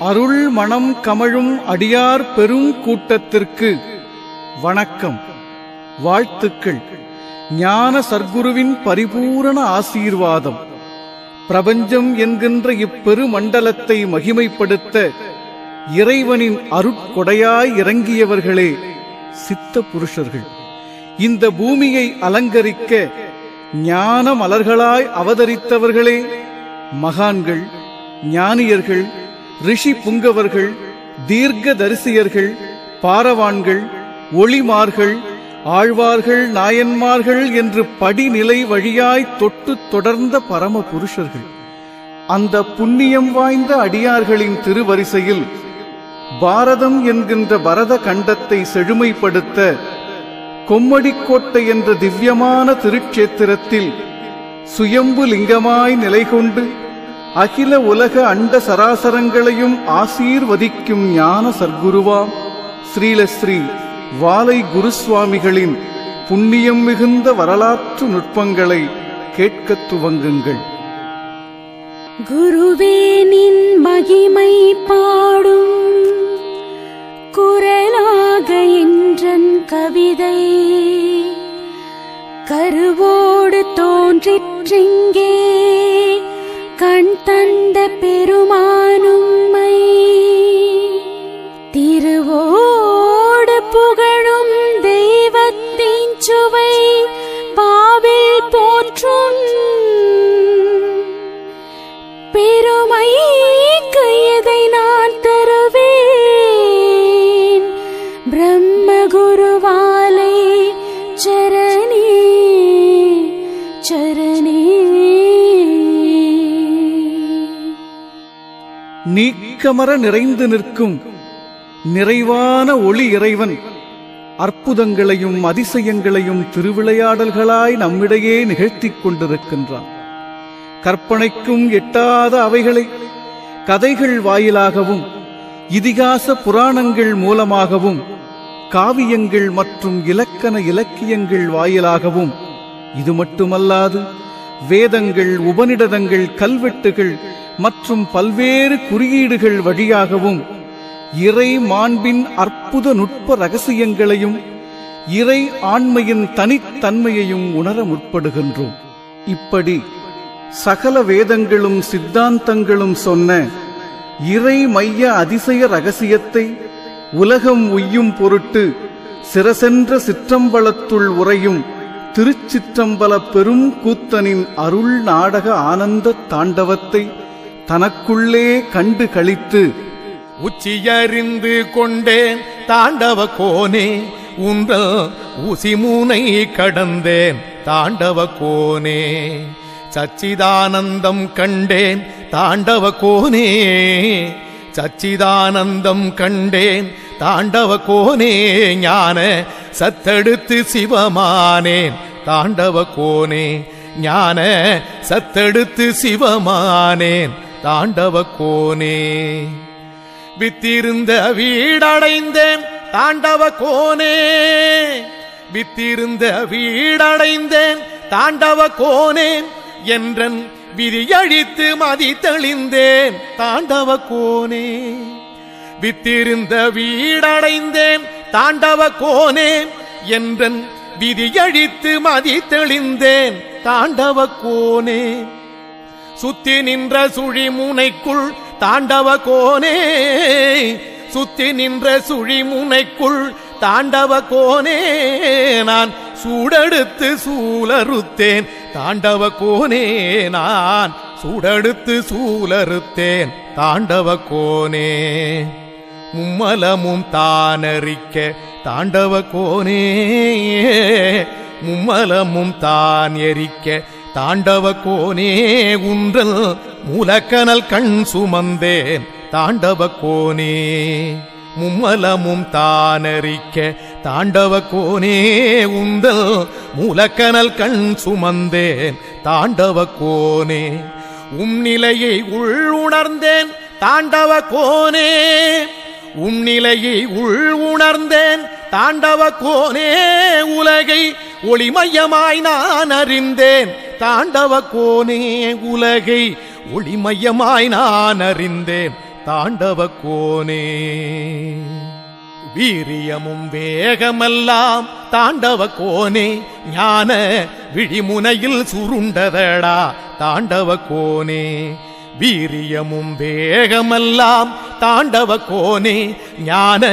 அருள் மணம் கமழும் அடியார் பெரும் கூட்டத்திற்கு வணக்கம், வாழ்த்துக்கள். ஞான சர்க்குருவின் பரிபூரண ஆசீர்வாதம். பிரபஞ்சம் என்கின்ற இப்பெரு மண்டலத்தை மகிமைப்படுத்த இறைவனின் அருட்கொடையாய் இறங்கியவர்களே சித்த புருஷர்கள். இந்த பூமியை அலங்கரிக்க ஞான மலர்களாய் அவதரித்தவர்களே மகான்கள், ஞானியர்கள், ரிஷி புங்கவர்கள், தீர்க்க தரிசியர்கள், பாரவான்கள், ஒளிமார்கள், ஆழ்வார்கள், நாயன்மார்கள் என்று படிநிலை வழியாய் தொட்டு தொடர்ந்த பரம புருஷர்கள். அந்த புண்ணியம் வாய்ந்த அடியார்களின் திருவரிசையில் பாரதம் என்கின்ற பரத கண்டத்தை செழுமைப்படுத்த கொம்மடிக்கோட்டை என்ற திவ்யமான திருச்சேத்திரத்தில் சுயம்பு லிங்கமாய் நிலை கொண்டு அகில உலக அண்ட சராசரங்களையும் ஆசீர்வதிக்கும் ஞான சர்க்குருவாம் ஸ்ரீலஸ்ரீ வாலை குருசுவாமிகளின் புண்ணியம் மிகுந்த வரலாற்று நுட்பங்களை கேட்கத் துவங்குங்கள். குருவேனின் மகிமை பாடும் குரலாக என்றன் கவிதை கருவோடு தோன்றிற்றிங்கே கண் தந்த பெருமானும்மை திருவோடு புகழும் தெய்வத்தின் சுவை பாவில் போற்றும் பெருமை கையதை நான் தருவேன் பிரம்மகுருவாலை சரணே சரணே. நீக்கமர நிறைந்து நிற்கும் நிறைவான ஒளி இறைவன் அற்புதங்களையும் அதிசயங்களையும் திருவிளையாடல்களாய் நம்மிடையே நிகழ்த்திக் கொண்டிருக்கின்றான். கற்பனைக்கும் எட்டாத அவைகளை கதைகள் வாயிலாகவும் இதிகாச புராணங்கள் மூலமாகவும் காவியங்கள் மற்றும் இலக்கண இலக்கியங்கள் வாயிலாகவும், இது மட்டுமல்லாது வேதங்கள், உபநிடதங்கள், கல்வெட்டுகள் மற்றும் பல்வேறு குறியீடுகள் வழியாகவும் இறை மாண்பின் அற்புத நுட்ப ரகசியங்களையும் இறை ஆண்மையின் தனித்தன்மையையும் உணர முற்படுகின்றோம். இப்படி சகல வேதங்களும் சித்தாந்தங்களும் சொன்ன இறை மைய அதிசய ரகசியத்தை உலகம் உய்யும் பொருட்டு சிரசென்ற சிற்றம்பலத்துள் உறையும் திருச்சிற்றம்பல பெரும் கூத்தனின் அருள் நாடக ஆனந்த தாண்டவத்தை தனக்குள்ளே கண்டு களித்து உச்சியறிந்து கொண்டேன் தாண்டவ கோனே, உன்றல் ஊசிமூனை கடந்தேன் தாண்டவ கோனே. சச்சிதானந்தம் கண்டேன் தாண்டவ கோனே, சச்சிதானந்தம் கண்டேன் தாண்டவ கோனே. ஞான சத்தெடுத்து சிவமானேன் தாண்டவ கோனே, ஞான சத்தெடுத்து சிவமானேன் தாண்டவ கோனே. வித்திருந்த வீடடைந்தேன் தாண்டவ கோனே, வித்திருந்த வீடடைந்தேன் தாண்டவ கோனே. என்றன் விதியழித்து மதி தெளிந்தேன் தாண்டவ கோனே. வித்திருந்த வீடடைந்தேன் தாண்டவ கோனே, என்றன் விதியழித்து மதி தெளிந்தேன் தாண்டவ கோனே. சுத்தி நின்ற சுழிமுனைக்குள் தாண்டவ கோனே, சுத்தி நின்ற சுழிமுனைக்குள் தாண்டவ கோனே. நான் சூடெடுத்து சூலறுத்தேன் தாண்டவ கோனே, நான் சூடெடுத்து சூலறுத்தேன் தாண்டவ கோனே. மும்மலமும் தானறிக்க தாண்டவ கோனே, மும்மலமும் தான் எரிக்க தாண்டவ கோனே. உன்றல் மூலக்கனல் கண் சுமந்தேன் தாண்டவ கோனே, மும்மலமும் தானறிக்க தாண்டவ கோனே. உந்தல் மூலக்கனல் கண் சுமந்தேன் தாண்டவ கோனே. நிலையை உள்ளுணர்ந்தேன் தாண்டவ கோனே, நிலையை உள்ளுணர்ந்தேன் தாண்டவ கோனே. உலகை ஒளிமயமாய் நான் அறிந்தேன் தாண்டவ கோனே, உலகை ஒளிமயமாய் நான் அறிந்தேன் தாண்டவ கோனே. வீரியமும் வேகமெல்லாம் தாண்டவ கோனே, ஞான விழிமுனையில் சுருண்டதடா தாண்டவ கோனே. வீரியமும் வேகமெல்லாம் தாண்டவ கோனே, ஞான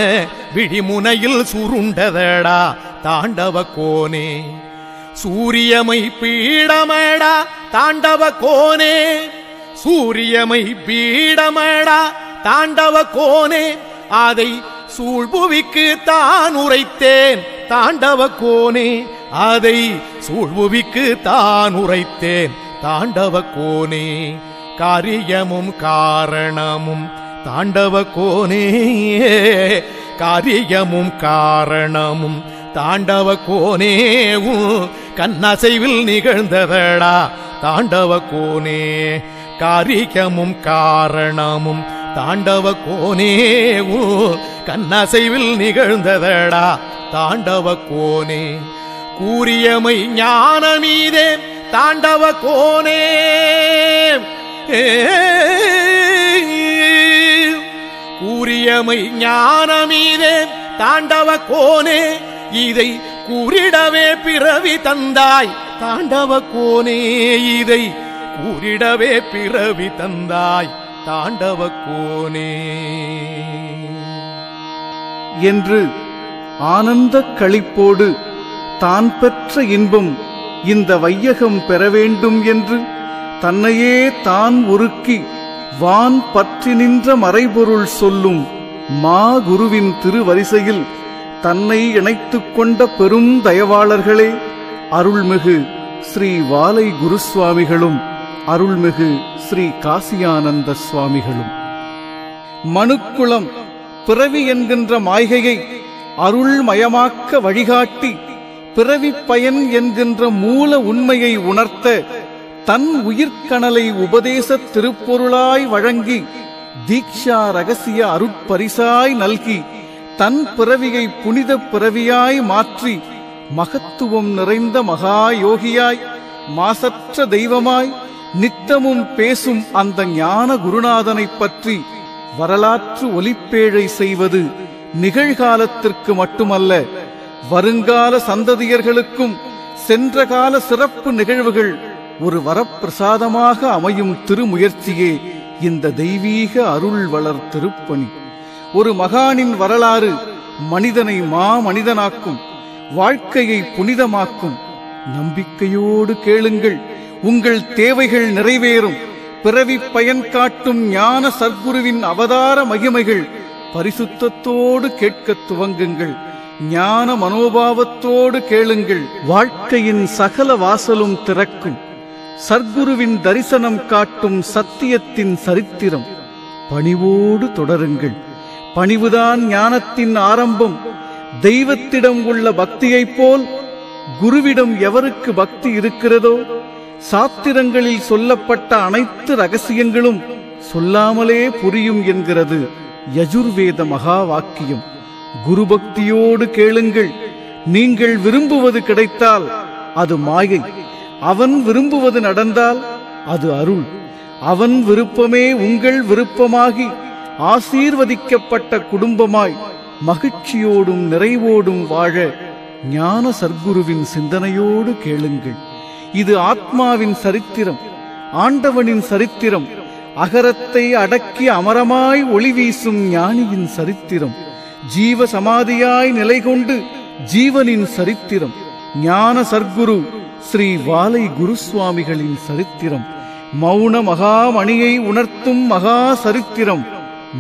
விழிமுனையில் சுருண்டதடா தாண்டவ கோனே. சூரியமை பீடமடா தாண்டவ கோனே, சூரியமை பீடமடா தாண்டவ கோனே. அதை சூழ்புவிக்கு தான் உரைத்தேன் தாண்டவ கோனே, அதை சூழ்புவிக்கு தான் உரைத்தேன் தாண்டவ கோனே. காரியமும் காரணமும் தாண்டவ கோனே, காரியமும் காரணமும் தாண்டவ கோனே. கண்ணசைவில் நிகழ்ந்ததடா தாண்டவ கோனே. காரியமும் காரணமும் தாண்டவ கோனே, கண்ணசைவில் நிகழ்ந்ததடா தாண்டவ கோனே. கூரியமை ஞானமீதே தாண்டவ கோனே, கூரியமை ஞானமீதே தாண்டவ கோனே. இதை கூறிடவே பிறவி தந்தாய் தாண்டவ கோனே, இதை கூறிடவே பிறவி தந்தாய் தாண்டவ கோனே என்று ஆனந்தக் களிப்போடு தான் பெற்ற இன்பம் இந்த வையகம் பெற வேண்டும் என்று தன்னையே தான் உருக்கி வான் பற்றி நின்ற மறைபொருள் சொல்லும் மா குருவின் திருவரிசையில் தன்னை இணைத்துக் கொண்ட பெரும் தயவாளர்களே அருள்மிகு ஸ்ரீ வாலை குருசுவாமிகளும் அருள்மிகு ஸ்ரீ காசியானந்த சுவாமிகளும். மனுக்குளம் பிறவி என்கின்ற மாய்கையை அருள்மயமாக்க வழிகாட்டி பிறவி பயன் என்கின்ற மூல உண்மையை உணர்த்த தன் உயிர்க்கணலை உபதேச திருப்பொருளாய் வழங்கி தீக்ஷா ரகசிய அருட்பரிசாய் நல்கி தன் பிறவியை புனித பிறவியாய் மாற்றி மகத்துவம் நிறைந்த மகா யோகியாய் மாசற்ற தெய்வமாய் நித்தமும் பேசும் அந்த ஞான குருநாதனைப் பற்றி வரலாற்று ஒலிப்பேழை செய்வது நிகழ்காலத்திற்கு மட்டுமல்ல, வருங்கால சந்ததியர்களுக்கும் சென்ற கால சிறப்பு நிகழ்வுகள் ஒரு வரப்பிரசாதமாக அமையும் திருமுயற்சியே இந்த தெய்வீக அருள் வளர் திருப்பணி. ஒரு மகானின் வரலாறு மனிதனை மாமனிதனாக்கும், வாழ்க்கையை புனிதமாக்கும். நம்பிக்கையோடு கேளுங்கள், உங்கள் தேவைகள் நிறைவேறும். பிறவி பயன் காட்டும் ஞான சர்க்குருவின் அவதார மகிமைகள் பரிசுத்தத்தோடு கேட்கத் துவங்குங்கள். ஞான மனோபாவத்தோடு கேளுங்கள், வாழ்க்கையின் சகல வாசலும் திறக்கும். சர்க்குருவின் தரிசனம் காட்டும் சத்தியத்தின் சரித்திரம் பணிவோடு தொடருங்கள். பணிவுதான் ஞானத்தின் ஆரம்பம். தெய்வத்திடம் உள்ள பக்தியைப் போல் குருவிடம் எவருக்கு பக்தி இருக்கிறதோ, சாத்திரங்களில் சொல்லப்பட்ட அனைத்து ரகசியங்களும் சொல்லாமலே புரியும் என்கிறது யஜுர்வேத மகா வாக்கியம். குரு பக்தியோடு கேளுங்கள். நீங்கள் விரும்புவது கிடைத்தால் அது மாயை, அவன் விரும்புவது நடந்தால் அது அருள். அவன் விருப்பமே உங்கள் விருப்பமாகி ஆசீர்வதிக்கப்பட்ட குடும்பமாய் மகிழ்ச்சியோடும் நிறைவோடும் வாழ ஞான சர்க்குருவின் சிந்தனையோடு கேளுங்கள். இது ஆத்மாவின் சரித்திரம், ஆண்டவனின் சரித்திரம், அகரத்தை அடக்கி அமரமாய் ஒளி வீசும் ஞானியின் சரித்திரம், ஜீவ சமாதியாய் நிலை கொண்டு ஜீவனின் சரித்திரம், ஞான சர்க்குரு ஸ்ரீ வாலை குருசுவாமிகளின் சரித்திரம், மௌன மகாமணியை உணர்த்தும் மகா சரித்திரம்.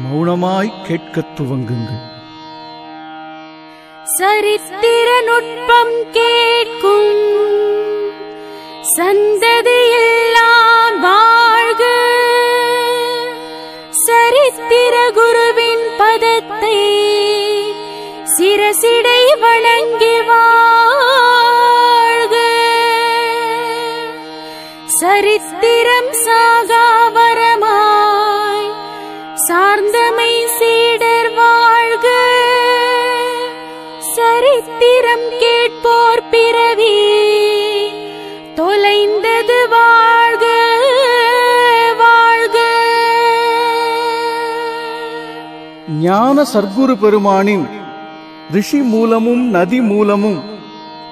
மௌனமாய் கேட்கத் துவங்குங்கள். சரித்திர நுட்பம் கேட்கும் சந்ததியெல்லாம் வாழ்க. சரித்திர குருவின் பதத்தை சிரசிடை வணங்கி வாழ்க. சரித்திரம் சாகாவரமாய் சார்ந்தமை சீடர் வாழ்க. சரித்திரம் கேட்போர் பிறவி தொலைந்தது வாழ்க வாழ்க. ஞான சர்க்குரு பெருமானின் ரிஷி மூலமும் நதி மூலமும்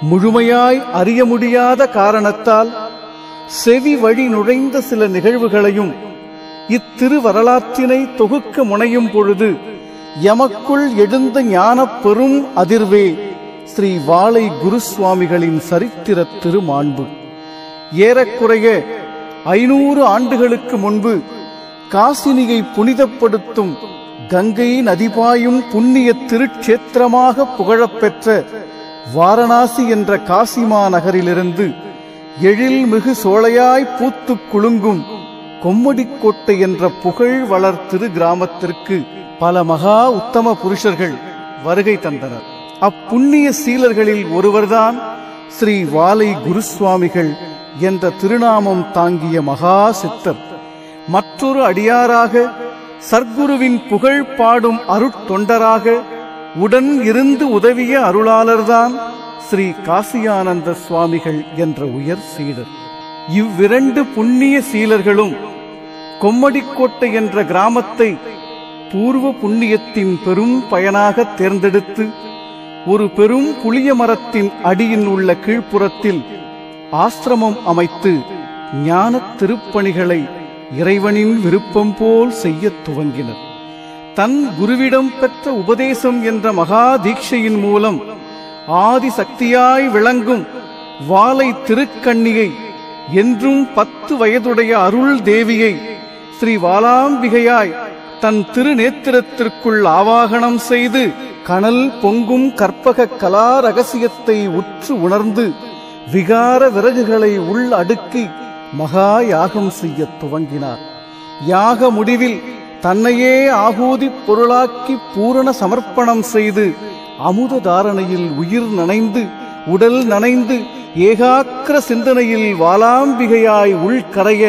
முழுமையாய் அறிய முடியாத காரணத்தால் செவி வழி நுழைந்த சில நிகழ்வுகளையும் இத்திரு வரலாற்றினை தொகுக்க முனையும் பொழுது எமக்குள் எழுந்த ஞானப் பெரும் அதிர்வே ஸ்ரீ வாளை குருசுவாமிகளின் சரித்திர திருமாண்பு. ஏறக்குறைய 500 ஆண்டுகளுக்கு முன்பு காசினியை புனிதப்படுத்தும் கங்கை நதிபாயும் புண்ணிய திருட்சேத்திரமாக புகழப்பெற்ற வாரணாசி என்ற காசிமா நகரிலிருந்து எழில்மிகு சோலையாய் பூத்து குலுங்கும் கொம்மடிக்கோட்டை என்ற புகழ் வளர் திரு கிராமத்திற்கு பல மகா உத்தம புருஷர்கள் வருகை தந்தனர். அப்புண்ணிய சீலர்களில் ஒருவர்தான் ஸ்ரீ வாளை குருசுவாமிகள் என்ற திருநாமம் தாங்கிய மகா சித்தர். மற்றொரு அடியாராக சர்க்குருவின் புகழ் பாடும் அருட்தொண்டராக உடன் இருந்து உதவிய அருளாளர்தான் ஸ்ரீ காசியானந்த சுவாமிகள் என்ற உயர் சீடர். இவ்விரண்டு புண்ணிய சீலர்களும் கொம்மடிக்கோட்டை என்ற கிராமத்தை பூர்வ புண்ணியத்தின் பெரும் பயனாக தேர்ந்தெடுத்து ஒரு பெரும் புளிய மரத்தின் அடியில் உள்ள கீழ்ப்புறத்தில் ஆசிரமம் அமைத்து ஞான திருப்பணிகளை இறைவனின் விருப்பம் போல் செய்ய துவங்கினர். தன் குருவிடம் பெற்ற உபதேசம் என்ற மகா தீட்சையின் மூலம் ஆதி சக்தியாய் விளங்கும் வாளை திருக்கண்ணியை என்றும் 10 வயதுடைய அருள் தேவியை ஸ்ரீ வாளாம்பிகையாய் தன் திருநேத்திரத்திற்குள் ஆவாகனம் செய்து கனல் பொங்கும் கற்பக கலா ரகசியத்தை உற்று உணர்ந்து விகார விறகுகளை உள் அடுக்கி மகா யாகம் செய்ய துவங்கினார். யாக முடிவில் தன்னையே ஆகூதி பொருளாக்கி பூரண சமர்ப்பணம் செய்து அமுத தாரணையில் உயிர் நனைந்து உடல் நனைந்து ஏகாக்கிர சிந்தனையில் வாளாம்பிகையாய் உள்கரைய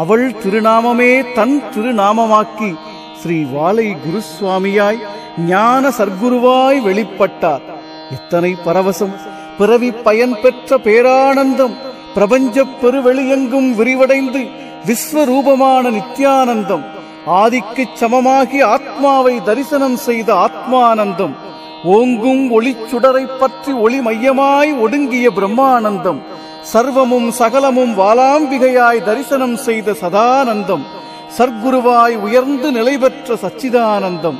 அவள் திருநாமமே தன் திருநாமமாக்கி ஸ்ரீ வாளை குருசுவாமியாய் ஞான சர்க்குருவாய் வெளிப்பட்டார். இத்தனை பரவசம், பிறவி பயன் பெற்ற பேரானந்தம் பிரபஞ்ச பெருவெளியெங்கும் விரிவடைந்து விஸ்வரூபமான நித்யானந்தம், ஆதிக்குச் சமமாகி ஆத்மாவை தரிசனம் செய்த ஆத்மானந்தம், ஓங்கும் ஒளிச்சுடரை பற்றி ஒளி மையமாய் ஒடுங்கிய பிரம்மானந்தம், சர்வமும் சகலமும் வாளாம்பிகையாய் தரிசனம் செய்த சதானந்தம், சர்க்குருவாய் உயர்ந்து நிலை பெற்ற சச்சிதானந்தம்,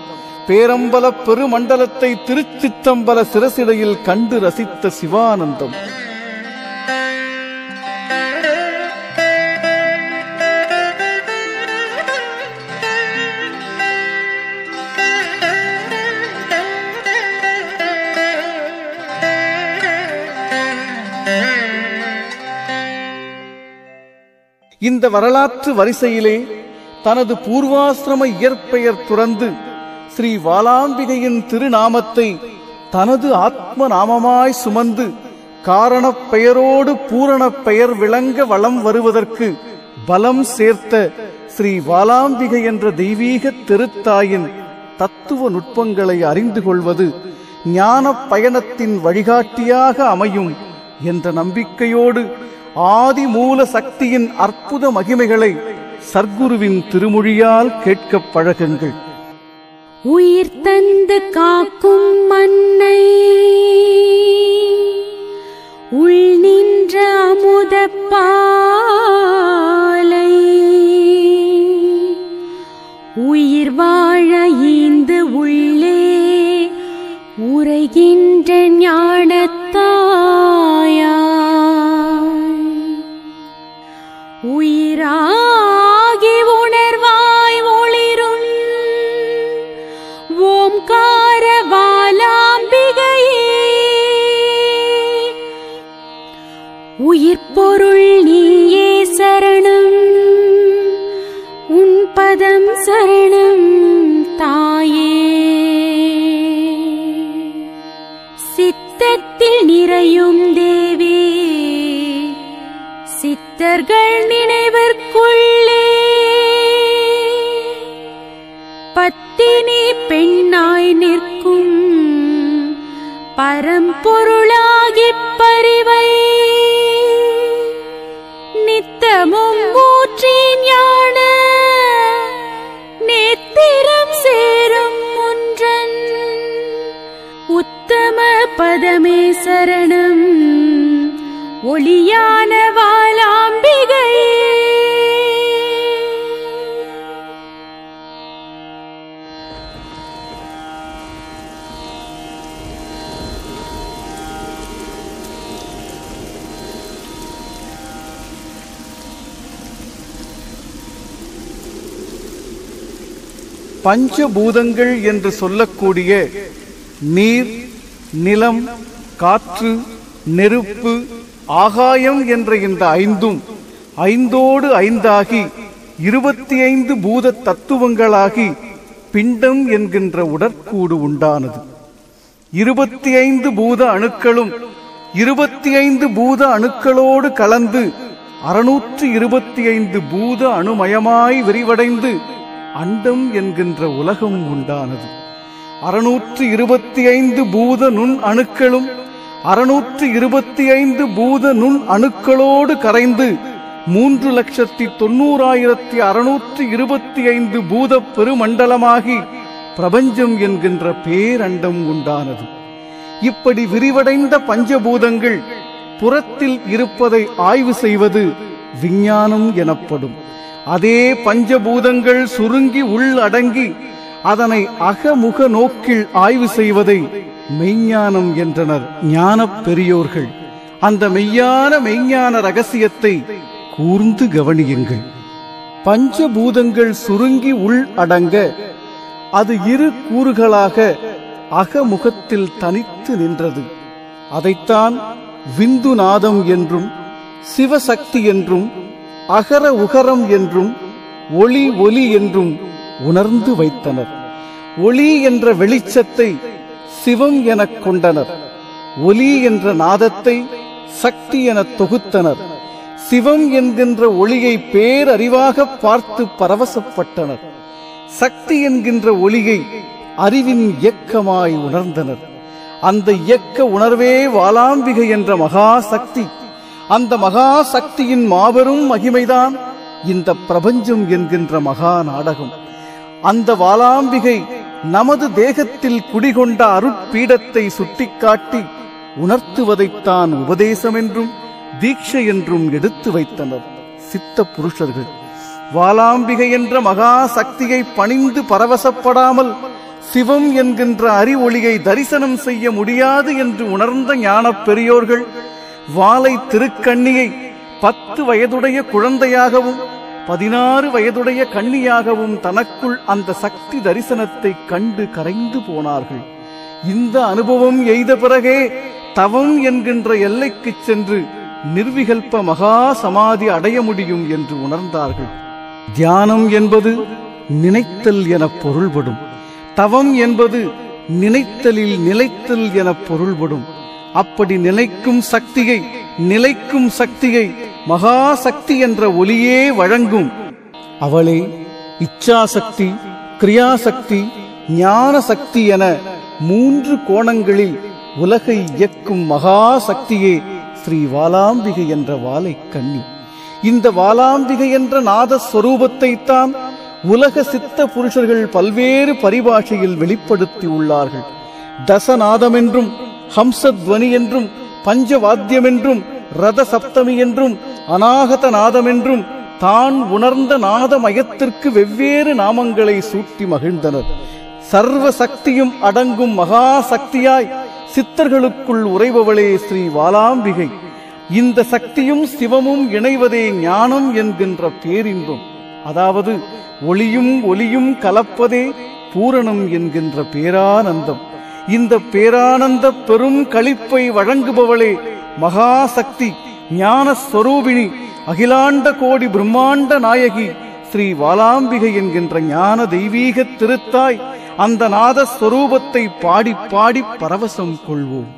பேரம்பல பெருமண்டலத்தை திருச்சிற்றம்பல சிரசிடையில் கண்டு ரசித்த சிவானந்தம். இந்த வரலாற்று வரிசையிலே தனது பூர்வாசிரம இயற்பெயர் துறந்து ஸ்ரீ வாளாம்பிகையின் திருநாமத்தை தனது ஆத்ம நாமமாய் சுமந்து காரணப் பெயரோடு பூரண பெயர் விளங்க வளம் வருவதற்கு பலம் சேர்த்த ஸ்ரீ வாளாம்பிகை என்ற தெய்வீக திருத்தாயின் தத்துவ நுட்பங்களை அறிந்து கொள்வது ஞான பயணத்தின் வழிகாட்டியாக அமையும் என்ற நம்பிக்கையோடு ஆதி மூல சக்தியின் அற்புத மகிமைகளை சர்க்குருவின் திருமொழியால் கேட்கப் பழகுங்கள். உயிர் தந்து காக்கும் மன்னை உள் நின்ற அமுதப்பாலை உயிர் வாழ ஈந்து உள்ளே உரைகின்ற ஞானத்தாயா உயிராகி உணர்வாய் ஒளிரும் ஓம்கார வாளாம்பிகையே உயிர் பொருள் நீயே சரணம் உன் பதம் சரணம் தாயே சித்தத்தில் நிறையும் தேவி சித்தர்கள் நினைவிற்குள்ளே பத்தினி பெண்ணாய் நிற்கும் பரம்பொருளாகிப் பரிவை நித்தமும் ஊற்றி ஞான நேத்திரம் சேரும் முன் பதமே சரணம் ஒளியான வாலாம்பிகை. பஞ்சபூதங்கள் என்று சொல்லக்கூடிய நீர், நிலம், காற்று, நெருப்பு, ஆகாயம் என்ற இந்த ஐந்தும் ஐந்தோடு ஐந்தாகி 25 பூத தத்துவங்களாகி பிண்டம் என்கின்ற உடற்கூடு உண்டானது. 25 பூத அணுக்களும் 25 பூத அணுக்களோடு கலந்து 625 பூத அணுமயமாய் விரிவடைந்து அண்டம் என்கின்ற உலகம் உண்டானது. 625 பூத நுண் அணுக்களும் 625 பூத நுண் அணுக்களோடு கரைந்து 3,90,625 பூத பெருமண்டலமாகி பிரபஞ்சம் என்கின்ற பேரண்டம் உண்டானது. இப்படி விரிவடைந்த பஞ்சபூதங்கள் புறத்தில் இருப்பதை ஆய்வு செய்வது விஞ்ஞானம் எனப்படும். அதே பஞ்சபூதங்கள் சுருங்கி உள்ளடங்கி அதனை அகமுக நோக்கில் ஆய்வு செய்வதை மெய்ஞானம் என்றனர் ஞானப் பெரியோர்கள். அந்த மெய்ஞான ரகசியத்தை கூர்ந்து கவனியுங்கள். பஞ்சபூதங்கள் சுருங்கி உள் அடங்க அது இரு கூறுகளாக அகமுகத்தில் தனித்து நின்றது. அதைத்தான் விந்துநாதம் என்றும் சிவசக்தி என்றும் அகர உகரம் என்றும் ஒளி ஒலி என்றும் உணர்ந்து வைத்தனர். ஒளி என்ற வெளிச்சத்தை சிவம் எனக் கொண்டனர். ஒலி என்ற நாதத்தை சக்தி என தொகுத்தனர். சிவம் என்கின்ற ஒளியை பேரறிவாக பார்த்து பரவசப்பட்டனர். சக்தி என்கின்ற ஒளியை அறிவின் இயக்கமாய் உணர்ந்தனர். அந்த இயக்க உணர்வே வாலாம்பிகை என்ற மகா சக்தி. அந்த மகா சக்தியின் மாபெரும் மகிமைதான் இந்த பிரபஞ்சம் என்கின்ற மகா நாடகம். அந்த வாலாம்பிகை நமது தேகத்தில் குடிகொண்ட அருட்பீடத்தை சுட்டிக்காட்டி உணர்த்துவதைத்தான் உபதேசம் என்றும் தீட்சை என்றும் எடுத்து வைத்தனர் சித்த புருஷர்கள். வாலாம்பிகை என்ற மகா சக்தியை பணிந்து பரவசப்படாமல் சிவம் என்கின்ற அறிவொளியை தரிசனம் செய்ய முடியாது என்று உணர்ந்த ஞானப் பெரியோர்கள் வாலை திருக்கண்ணியை 10 வயதுடைய குழந்தையாகவும் 16 வயதுடைய கண்ணியாகவும் தனக்குள் அந்த சக்தி தரிசனத்தை கண்டு கரைந்து போனார்கள். இந்த அனுபவம் எய்த பிறகே தவம் என்கின்ற எல்லைக்கு சென்று நிர்விகல்ப மகா சமாதி அடைய முடியும் என்று உணர்ந்தார்கள். தியானம் என்பது நினைத்தல் என பொருள்படும். தவம் என்பது நினைத்தலில் நிலைத்தல் என பொருள்படும். அப்படி நிலைக்கும் சக்தியை மகா சக்தி என்ற ஒளியே வழங்கும். அவளே இச்சாசக்தி, கிரியாசக்தி, ஞான சக்தி என 3 கோணங்களில் உலகை இயக்கும் மகா சக்தியே ஸ்ரீ வாலாம்பிகை என்ற வாலை கன்னி. இந்த வாலாம்பிகை என்ற நாதஸ்வரூபத்தை தான் உலக சித்த புருஷர்கள் பல்வேறு பரிபாஷையில் வெளிப்படுத்தி உள்ளார்கள். தசநாதம் என்றும் ஹம்சத்வனி என்றும் பஞ்சவாத்தியம் என்றும் ரத சப்தமி என்றும் அநாகத நாதம் என்றும் தான் உணர்ந்த நாதமயத்திற்கு வெவ்வேறு நாமங்களை சூட்டி மகிழ்ந்தனர். சர்வ சக்தியும் அடங்கும் மகா சக்தியாய் சித்தர்களுக்குள் உறைபவளே ஸ்ரீ வாலாம்பிகை. இந்த சக்தியும் சிவமும் இணைவதே ஞானம் என்கின்ற பேரின்பம். அதாவது ஒளியும் ஒலியும் கலப்பதே பூரணம் என்கின்ற பேரானந்தம். இந்த பேரானந்த பெரும் களிப்பை வழங்குபவளே மகாசக்தி, ஞான ஸ்வரூபிணி, அகிலாண்ட கோடி பிரம்மாண்ட நாயகி ஸ்ரீ வாலாம்பிகை என்கின்ற ஞான தெய்வீக திருத்தாய். அந்த நாதஸ்வரூபத்தை பாடி பாடி பரவசம் கொள்வோம்.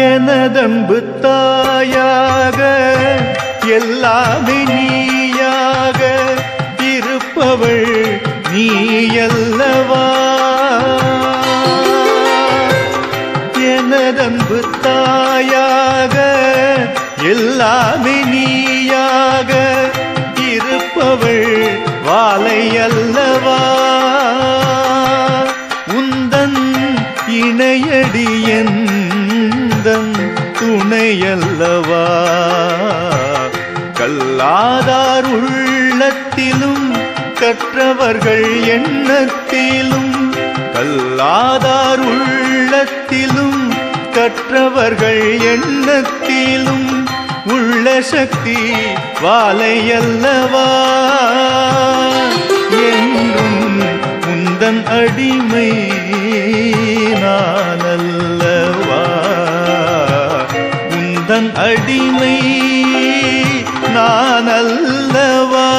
எனதன்பு தாயாக எல்லாமே நீயாக இருப்பவள் நீயல்லவா. எனதன்பு தாயாக எல்லாமே நீயாக இருப்பவள் வாலை அல்லவா. உந்தன் இணையடி எந்தன் துணையல்லவா. கல்லாதார் உள்ளத்திலும் கற்றவர்கள் எண்ணத்திலும் கல்லாதார் உள்ளத்திலும் கற்றவர்கள் எண்ணத்திலும் உள்ள சக்தி வாலையல்லவா. என்றும் உந்தன் அடிமை நானல்லவா. உந்தன் அடிமை நானல்லவா.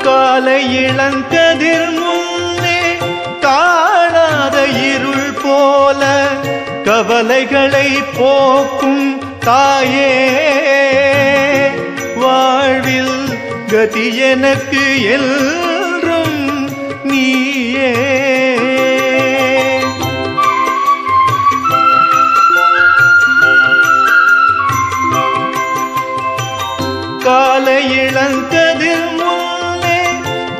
காலை இளங்கதிர் முன்னே காணாத இருள் போல கவலைகளை போக்கும் தாயே. வாழ்வில் கதி எனக்கு என்றும் நீயே. காலை இளங்கதிர்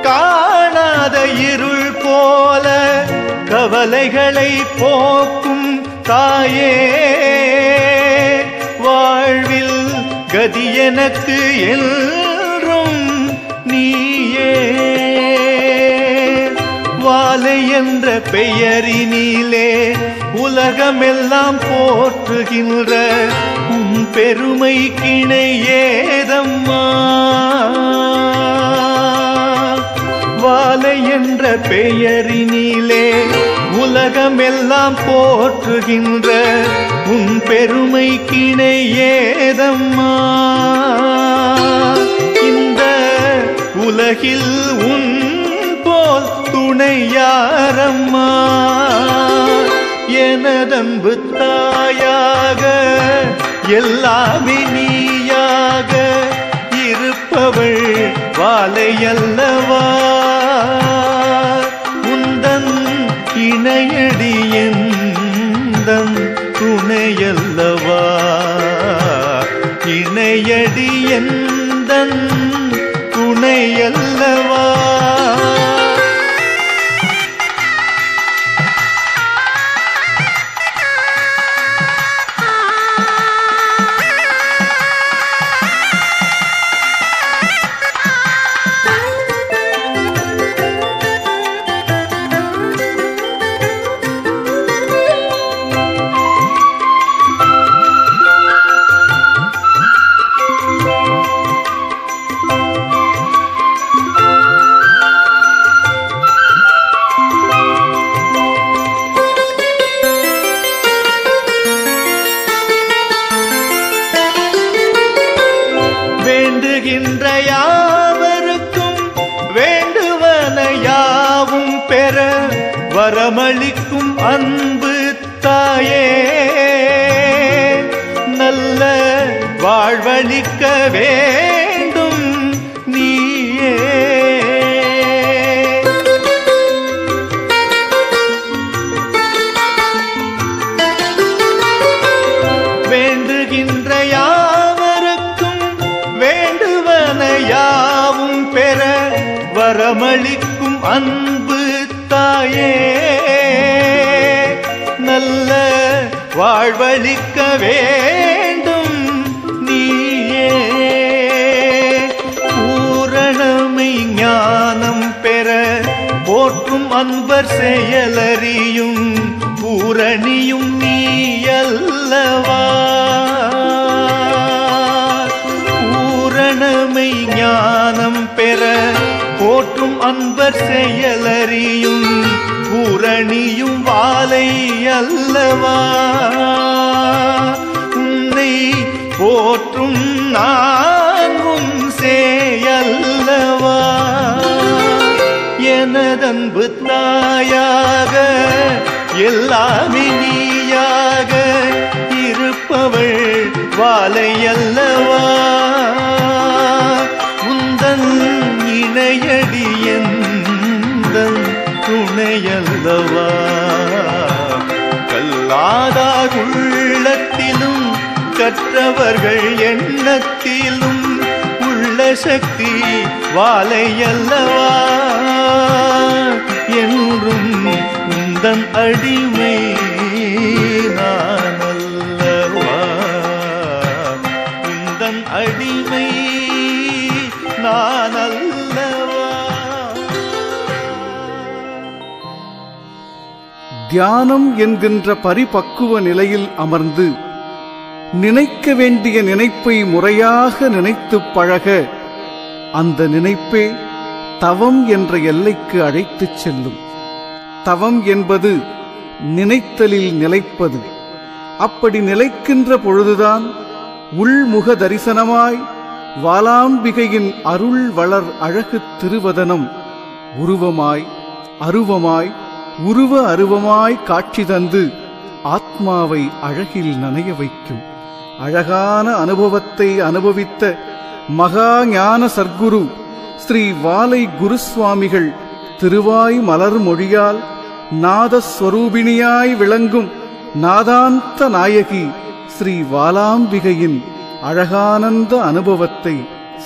காணாத இருள் போல கவலைகளை போக்கும் தாயே. வாழ்வில் கதி எனக்கு என்றும் நீயே. வாலை என்ற பெயரினிலே உலகமெல்லாம் போற்றுகின்ற உன் பெருமை கிணையேதம்மா. வாலை என்ற பெயரினிலே உலகமெல்லாம் போற்றுகின்ற உன் பெருமை கிணையேதம்மா. இந்த உலகில் உன் போல் துணையாரம்மா. எனதன்பு தாயாக எல்லாமே நீயாக இருப்பவள் வாலையல்லவா. உந்தன் இணையடி எந்தன் துணையல்லவா. இணையடி எந்தன் துணையல்லவா. வேண்டுகின்ற யாவருக்கும் வேண்டுவன யாவும் பெற வரமளிக்கும் அன்பு தாயே. நல்ல வாழ்வளிக்க வேண்டும் நீயே. வேண்டுகின்ற யாவருக்கும் வேண்டுவன யாவும் பெற வரமளிக்கும் அன்பு தாயே. நல்ல வாழ்வளிக்க வேண்டும் நீயே. அன்பர் செயலறியும் பூரணியும் நீயல்லவா. பூரணமை ஞானம் பெற போற்றும் அன்பர் செயலறியும் பூரணியும் வாலை அல்லவா. உன்னை போற்றும் நான் உன் சேயல்லவா. எனதன்பு தாயாக எல்லாமே நீயாக இருப்பவள் வாலையல்லவா. உந்தன் இணையடியந்தன் துணையல்லவா. கல்லாதார் உள்ளத்திலும் கற்றவர்கள் எண்ணத்திலும் உள்ள சக்தி வாலையல்லவா. என்றும் உந்தன் அடிமை நானல்லவா. உந்தன் அடிமை நானல்லவா. தியானம் என்கின்ற பரிபக்குவ நிலையில் அமர்ந்து நினைக்க வேண்டிய நினைப்பை முறையாக நினைத்துப் பழக அந்த நினைப்பே தவம் என்ற எல்லைக்கு அழைத்துச் செல்லும். தவம் என்பது நினைத்தலில் நிலைப்பது. அப்படி நிலைக்கின்ற பொழுதுதான் உள்முக தரிசனமாய் வாலாம்பிகையின் அருள் வளர் அழகு திருவதனம் உருவமாய் அருவமாய் உருவ அருவமாய் காட்சி தந்து ஆத்மாவை அழகில் நனைய வைக்கும். அழகான அனுபவத்தை அனுபவித்த மகா ஞான சர்க்குரு ஸ்ரீ வாலை குருசுவாமிகள் திருவாய் மலர் மொழியால் நாதஸ்வரூபிணியாய் விளங்கும் நாதாந்த நாயகி ஸ்ரீ வாலாம்பிகையின் அழகானந்த அனுபவத்தை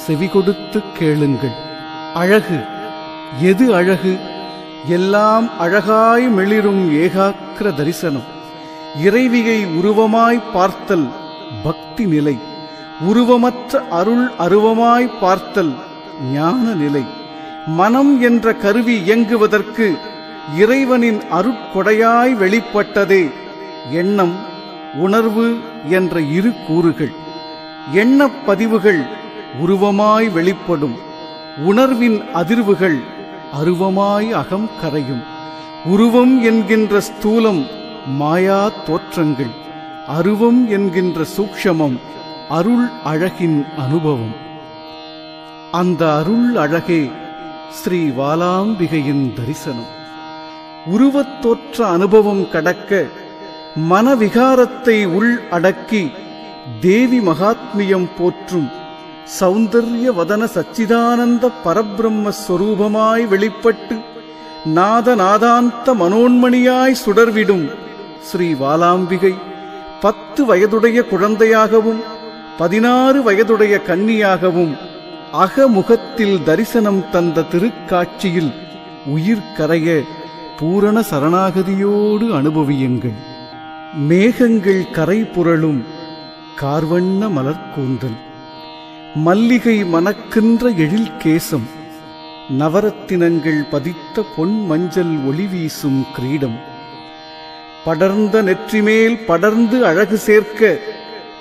செவிகொடுத்து கேளுங்கள். அழகு எது அழகு? எல்லாம் அழகாய் மெளிரும் ஏகாக்கிர தரிசனம். இறைவியை உருவமாய் பார்த்தல் பக்தி நிலை. உருவமற்ற அருள் அருவமாய் பார்த்தல் ஞான நிலை. மனம் என்ற கருவி இயங்குவதற்கு இறைவனின் அருட்கொடையாய் வெளிப்பட்டதே எண்ணம் உணர்வு என்ற இரு கூறுகள். எண்ணப் பதிவுகள் உருவமாய் வெளிப்படும். உணர்வின் அதிர்வுகள் அருவமாய் அகம் கரையும். உருவம் என்கின்ற ஸ்தூலம் மாயா தோற்றங்கள். அருவம் என்கின்ற சூக்ஷமம் அருள் அழகின் அனுபவம். அந்த அருள் அழகே ஸ்ரீ வாலாம்பிகையின் தரிசனம். உருவத்தோற்ற அனுபவம் கடக்க மனவிகாரத்தை உள் அடக்கி தேவி மகாத்மியம் போற்றும் சௌந்தர்ய வதன சச்சிதானந்த பரபிரம்மஸ்வரூபமாய் வெளிப்பட்டு நாதநாதாந்த மனோன்மணியாய் சுடர்விடும் ஸ்ரீ வாலாம்பிகை 10 வயதுடைய குழந்தையாகவும் 16 வயதுடைய கன்னியாகவும் அகமுகத்தில் தரிசனம் தந்த திருக்காட்சியில் உயிர் கரைய பூரண சரணாகதியோடு அனுபவியுங்கள். மேகங்கள் கரை புரளும் கார்வண்ண மலர்கூந்தல், மல்லிகை மணக்கின்ற எழில் கேசம், நவரத்தினங்கள் பதித்த பொன் மஞ்சள் ஒளி வீசும் கிரீடம், படர்ந்த நெற்றிமேல் படர்ந்து அழகு சேர்க்க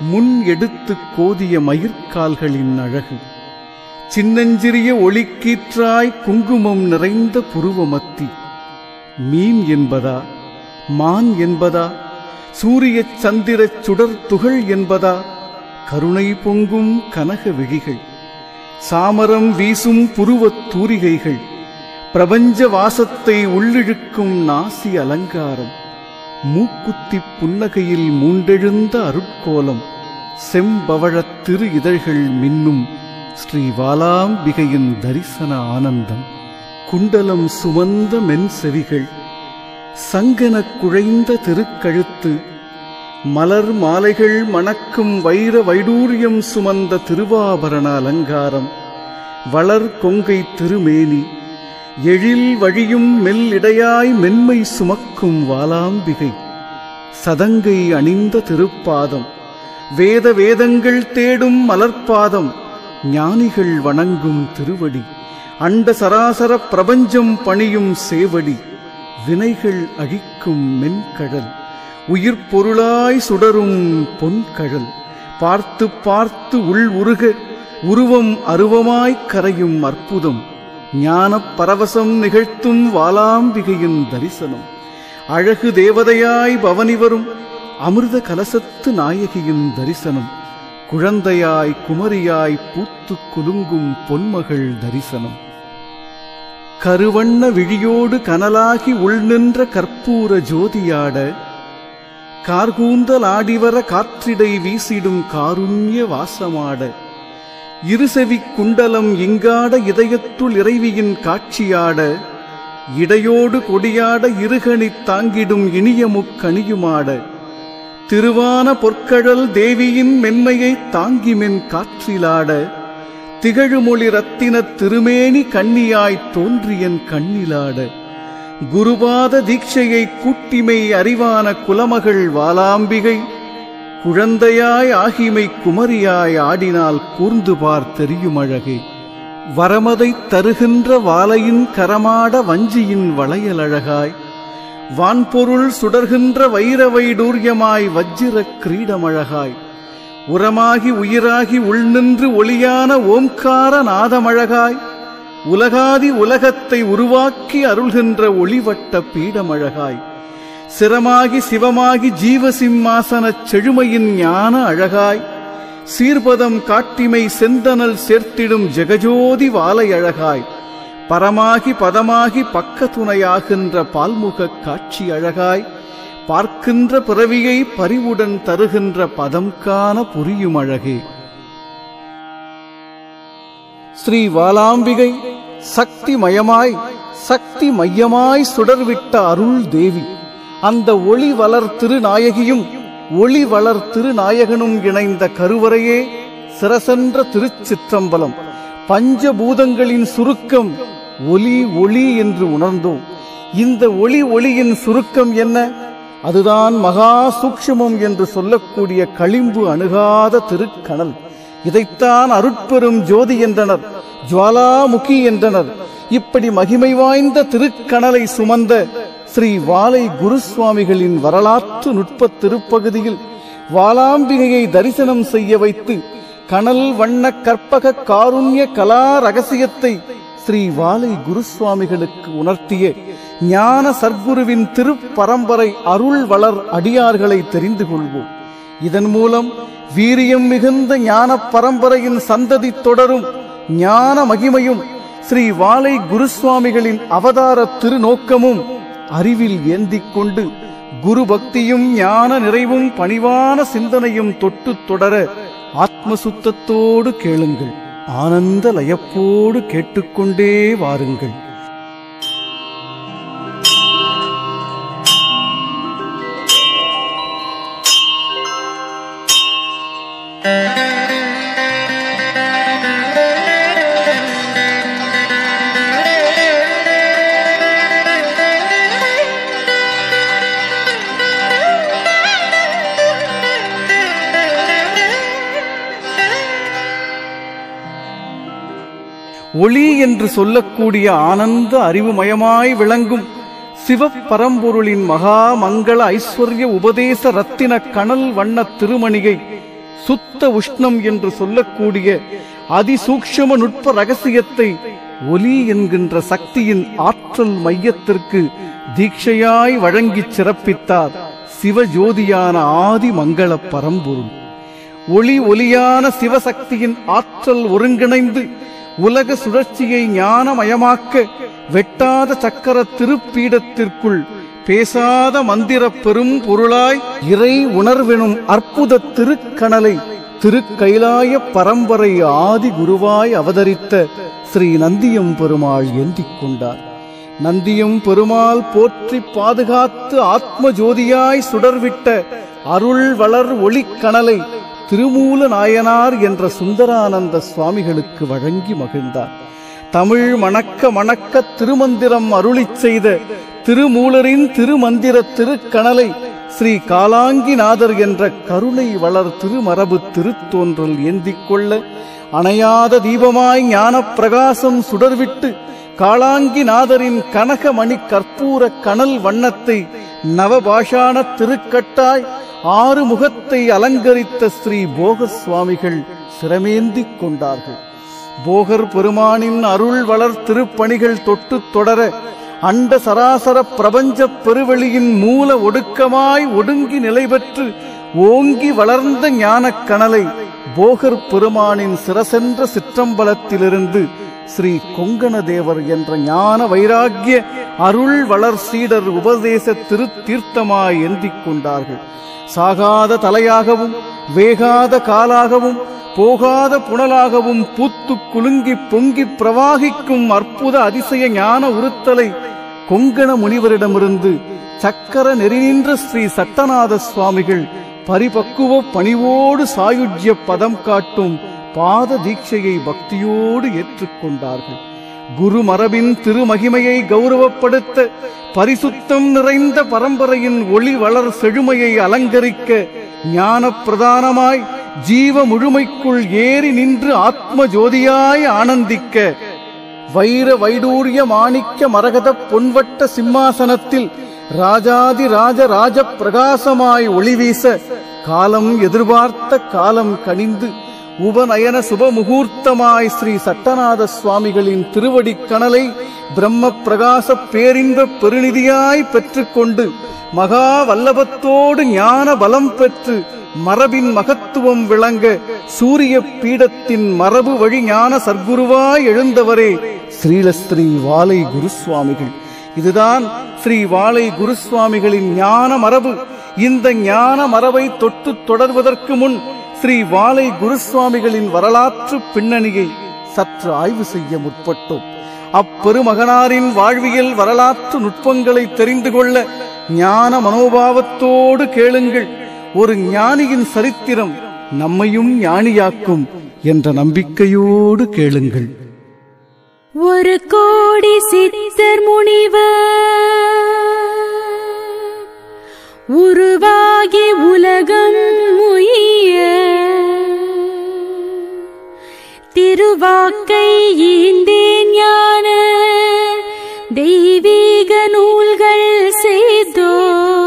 முன் எடுத்து கோதிய மயிர்கால்களின் அழகு, சின்னஞ்சிறிய ஒளிக்கீற்றாய் குங்குமம் நிறைந்த புருவமத்தி. மீன் என்பதா, மான் என்பதா, சூரிய சந்திரச் சுடர் துகள் என்பதா, கருணை பொங்கும் கனக விழிகள், சாமரம் வீசும் புருவத் தூரிகைகள், பிரபஞ்ச வாசத்தை உள்ளிழுக்கும் நாசி அலங்காரம், மூக்குத்தி புன்னகையில் மூண்டெழுந்த அருட்கோலம், செம்பவழத் திரு இதழ்கள் மின்னும் ஸ்ரீ வாலாம்பிகையின் தரிசன ஆனந்தம், குண்டலம் சுமந்த மென் செவிகள், சங்கனக் குழைந்த திருக்கழுத்து, மலர் மாலைகள் மணக்கும் வைர வைடூரியம் சுமந்த திருவாபரண அலங்காரம், வளர் கொங்கை திருமேனி, எழில் வழியும் மெல்லிடையாய் மென்மை சுமக்கும் வாலாம்பிகை, சதங்கை அணிந்த திருப்பாதம், வேத வேதங்கள் தேடும் மலர்பாதம், ஞானிகள் வணங்கும் திருவடி, அண்ட சராசர பிரபஞ்சம் பணியும் சேவடி, வினைகள் அழிக்கும் மென்கடல், உயிர் பொருளாய் சுடரும் பொன்கழல், பார்த்து பார்த்து உள் உருக உருவம் அருவமாய்க் கரையும் அற்புதம், ஞானப் பரவசம் நிகழ்த்தும் வாலாம்பிகையின் தரிசனம், அழகு தேவதையாய் பவனி வரும் அமிர்த கலசத்து நாயகியின் தரிசனம், குழந்தையாய் குமரியாய் பூத்து குலுங்கும் பொன்மகள் தரிசனம், கருவண்ண விழியோடு கனலாகி உள்நின்ற கற்பூர ஜோதியாட, கார்கூந்தல் ஆடிவர காற்றிடை வீசிடும் காருண்ய வாசமாட, இருசெவிக் குண்டலம் இங்காட இதயத்துள் இறைவியின் காட்சியாட, இடையோடு கொடியாட இருகணித் தாங்கிடும் இனியமுக் கணியுமாட, திருவான பொற்கழல் தேவியின் மென்மையைத் தாங்கிமென் காற்றிலாட, திகழுமொழி ரத்தினத் திருமேனி கன்னியாய்த் தோன்றியன் கண்ணிலாட, குருபாத தீட்சையை கூட்டிமை அறிவான குலமகள் வாலாம்பிகை, குழந்தையாய் ஆகிமை குமரியாய் ஆடினால் கூர்ந்து பார் தெரியும் அழகே, வரமதைத் தருகின்ற வாலையின் கரமாட வஞ்சியின் வளையலழகாய், வான்பொருள் சுடர்கின்ற வைர வைடூரியமாய் வஜ்ர கிரீடமழகாய், உரமாகி உயிராகி உள்நின்று ஒளியான ஓம்கார நாதமழகாய், உலகாதி உலகத்தை உருவாக்கி அருள்கின்ற ஒளிவட்ட பீடமழகாய், சிரமாகி சிவமாகி ஜீவசிம்மாசனச் செழுமையின் ஞான அழகாய், சீர்பதம் காட்டிமை செந்தனல் சேர்த்திடும் ஜெகஜோதி வாலை அழகாய், பரமாகி பதமாகி பக்க துணையாகின்ற பால்முகக் காட்சி அழகாய், பார்க்கின்ற பிறவியை பரிவுடன் தருகின்ற பதம் காண புரியும் அழகே. ஸ்ரீ வாலாம்பிகை சக்தி மயமாய் சக்தி மையமாய் சுடர்விட்ட அருள் தேவி, அந்த ஒளி வளர் திருநாயகியும் ஒளி வளர் திருநாயகனும் இணைந்த கருவறையே சிரசென்ற திருச்சிற்றம்பலம். பஞ்சபூதங்களின் சுருக்கம் ஒலி ஒளி என்று உணர்ந்தோம். இந்த ஒளி ஒளியின் சுருக்கம் என்ன? அதுதான் மகா சூக்ஷ்மம் என்று சொல்லக்கூடிய களிம்பு அணுகாத திருக்கணல். இதைத்தான் அருட்பெரும் ஜோதி என்றனர், ஜுவாலாமுகி என்றனர். இப்படி மகிமை வாய்ந்த திருக்கணலை சுமந்த ஸ்ரீ வாலை குருசுவாமிகளின் வரலாற்று நுட்ப திருப்பகுதியில் வாலாம்பிகையை தரிசனம் செய்ய வைத்து கணல் வண்ண கற்பக காருண்ய கலா ரகசியத்தை ஸ்ரீ வாலை குருசுவாமிகளுக்கு உணர்த்திய ஞான சர்க்குருவின் திருப்பரம்பரை அருள் வளர் அடியார்களை தெரிந்து கொள்வோம். இதன் மூலம் வீரியம் மிகுந்த ஞான பரம்பரையின் சந்ததி தொடரும் ஞான மகிமையும் ஸ்ரீ வாலை குருசுவாமிகளின் அவதார திருநோக்கமும் அறிவில் ஏந்திக் கொண்டு குரு பக்தியும் ஞான நிறைவும் பணிவான சிந்தனையும் தொட்டு தொடர ஆத்மசுத்தத்தோடு கேளுங்கள், ஆனந்த லயப்போடு கேட்டுக்கொண்டே வாருங்கள். ஒளி என்று சொல்லக்கூடிய ஆனந்த அறிவுமயமாய் விளங்கும் சிவப்பரம்பொருளின் மகா மங்கள ஐஸ்வர்ய உபதேச ரத்தின கணல் வண்ண திருமணிகை, சுத்த உஷ்ணம் என்று சொல்லக்கூடிய அதிசூக்ஷ்ம நுட்ப ரகசியத்தை ஒலி என்கின்ற சக்தியின் ஆற்றல் மையத்திற்கு தீட்சையாய் வழங்கிச் சிறப்பித்தார் சிவஜோதியான ஆதி மங்கள பரம்பொருள். ஒளி ஒலியான சிவசக்தியின் ஆற்றல் ஒருங்கிணைந்து உலக சுழற்சியை ஞானமயமாக்க வெட்டாத சக்கர திருப்பீடத்திற்குள் பேசாத மந்திர பெரும் பொருளாய் இறை உணர்வெனும் அற்புத திருக்கணலை திருக்கைலாய பரம்பரை ஆதி குருவாய் அவதரித்த ஸ்ரீ நந்தியம் பெருமாள் ஏந்திக் கொண்டார். நந்தியம் பெருமாள் போற்றி பாதுகாத்து ஆத்ம ஜோதியாய் சுடர்விட்ட அருள் வளர் ஒளிக்கணலை திருமூல நாயனார் என்ற சுந்தரானந்த சுவாமிகளுக்கு வழங்கி மகிழ்ந்தார். தமிழ் மணக்க மணக்க திருமந்திரம் அருளிச் செய்த திருமூலரின் திருமந்திர திருக்கணலை ஸ்ரீ காலாங்கிநாதர் என்ற கருணை வளர் திருமரபு திருத்தோன்றல் ஏந்திக் கொள்ள அணையாத தீபமாய் ஞான பிரகாசம் சுடர்விட்டு காளாங்கிநாதரின் கனகமணி கற்பூர கனல் வண்ணத்தை நவபாஷாண திருக்கட்டாய் 6 முகத்தை அலங்கரித்த ஸ்ரீ போக சுவாமிகள் சிரமேந்திக் கொண்டார்கள். போகர் பெருமானின் அருள் வளர் திருப்பணிகள் தொட்டு தொடர அண்ட சராசர பிரபஞ்ச பெருவெளியின் மூல ஒடுக்கமாய் ஒடுங்கி நிலை பெற்று ஓங்கி வளர்ந்த ஞானக் கணலை போகர் பெருமானின் சிரசென்ற சிற்றம்பலத்திலிருந்து ஸ்ரீ கொங்கணதேவர் என்ற ஞான வைராக்கிய அருள் வளர் சீடர் உபதேச திருத்தீர்த்தமாய் ஏந்திக் கொண்டார்கள். சாகாத தலையாகவும் வேகாத காலாகவும் போகாத புனலாகவும் பூத்து குலுங்கி பொங்கி பிரவாகிக்கும் அற்புத அதிசய ஞான உறுத்தலை கொங்கண முனிவரிடமிருந்து சக்கர நெறிநின்ற ஸ்ரீ சட்டநாத சுவாமிகள் பரிபக்குவ பணிவோடு சாயுஜ்ய பதம் காட்டும் பாத தீட்சையை பக்தியோடு ஏற்றுக்கொண்டார்கள். குரு மரபின் திருமகிமையை கௌரவப்படுத்த பரிசுத்தம் நிறைந்த பரம்பரையின் ஒளி வளர் செழுமையை அலங்கரிக்க ஞான பிரதானமாய் ஜீவ முழுமைக்குள் ஏறி நின்று ஆத்ம ஜோதியாய் ஆனந்திக்க வைர வைடூரிய மாணிக்க மரகத பொன்வட்ட சிம்மாசனத்தில் ராஜாதி ராஜ ராஜ பிரகாசமாய் ஒளிவீச காலம் எதிர்பார்த்த காலம் கனிந்து உபநயன சுப முகூர்த்தமாய் ஸ்ரீ சட்டநாத சுவாமிகளின் திருவடிக் கணலை பிரம்ம பிரகாச பேரின்ப பெருநிதியாய் பெற்றுக்கொண்டு மகா வல்லபத்தோடு ஞான பலம் பெற்று மரபின் மகத்துவம் விளங்க சூரிய பீடத்தின் மரபு வழி ஞான சர்க்குருவாய் எழுந்தவரே ஸ்ரீலஸ்ரீ வாலை குருசுவாமிகள். இதுதான் ஸ்ரீ வாலை குருசுவாமிகளின் ஞான மரபு. இந்த ஞான மரபை தொட்டு தொடர்வதற்கு முன் ஸ்ரீ வாலை குருசுவாமிகளின் வரலாற்று பின்னணியை சற்று ஆய்வு செய்ய முற்பட்டோம். அப்பெருமகனாரின் வாழ்வியல் வரலாற்று நுட்பங்களை தெரிந்து கொள்ள ஞான மனோபாவத்தோடு கேளுங்கள். ஒரு ஞானியின் சரித்திரம் நம்மையும் ஞானியாக்கும் என்ற நம்பிக்கையோடு கேளுங்கள். ஒரு கோடி சித்தர் முனிவர் உருவாகி உலகம் உய்ய திருவாக்கை ஈந்தேன் ஞான தெய்வீக நூல்கள் செய்தோர்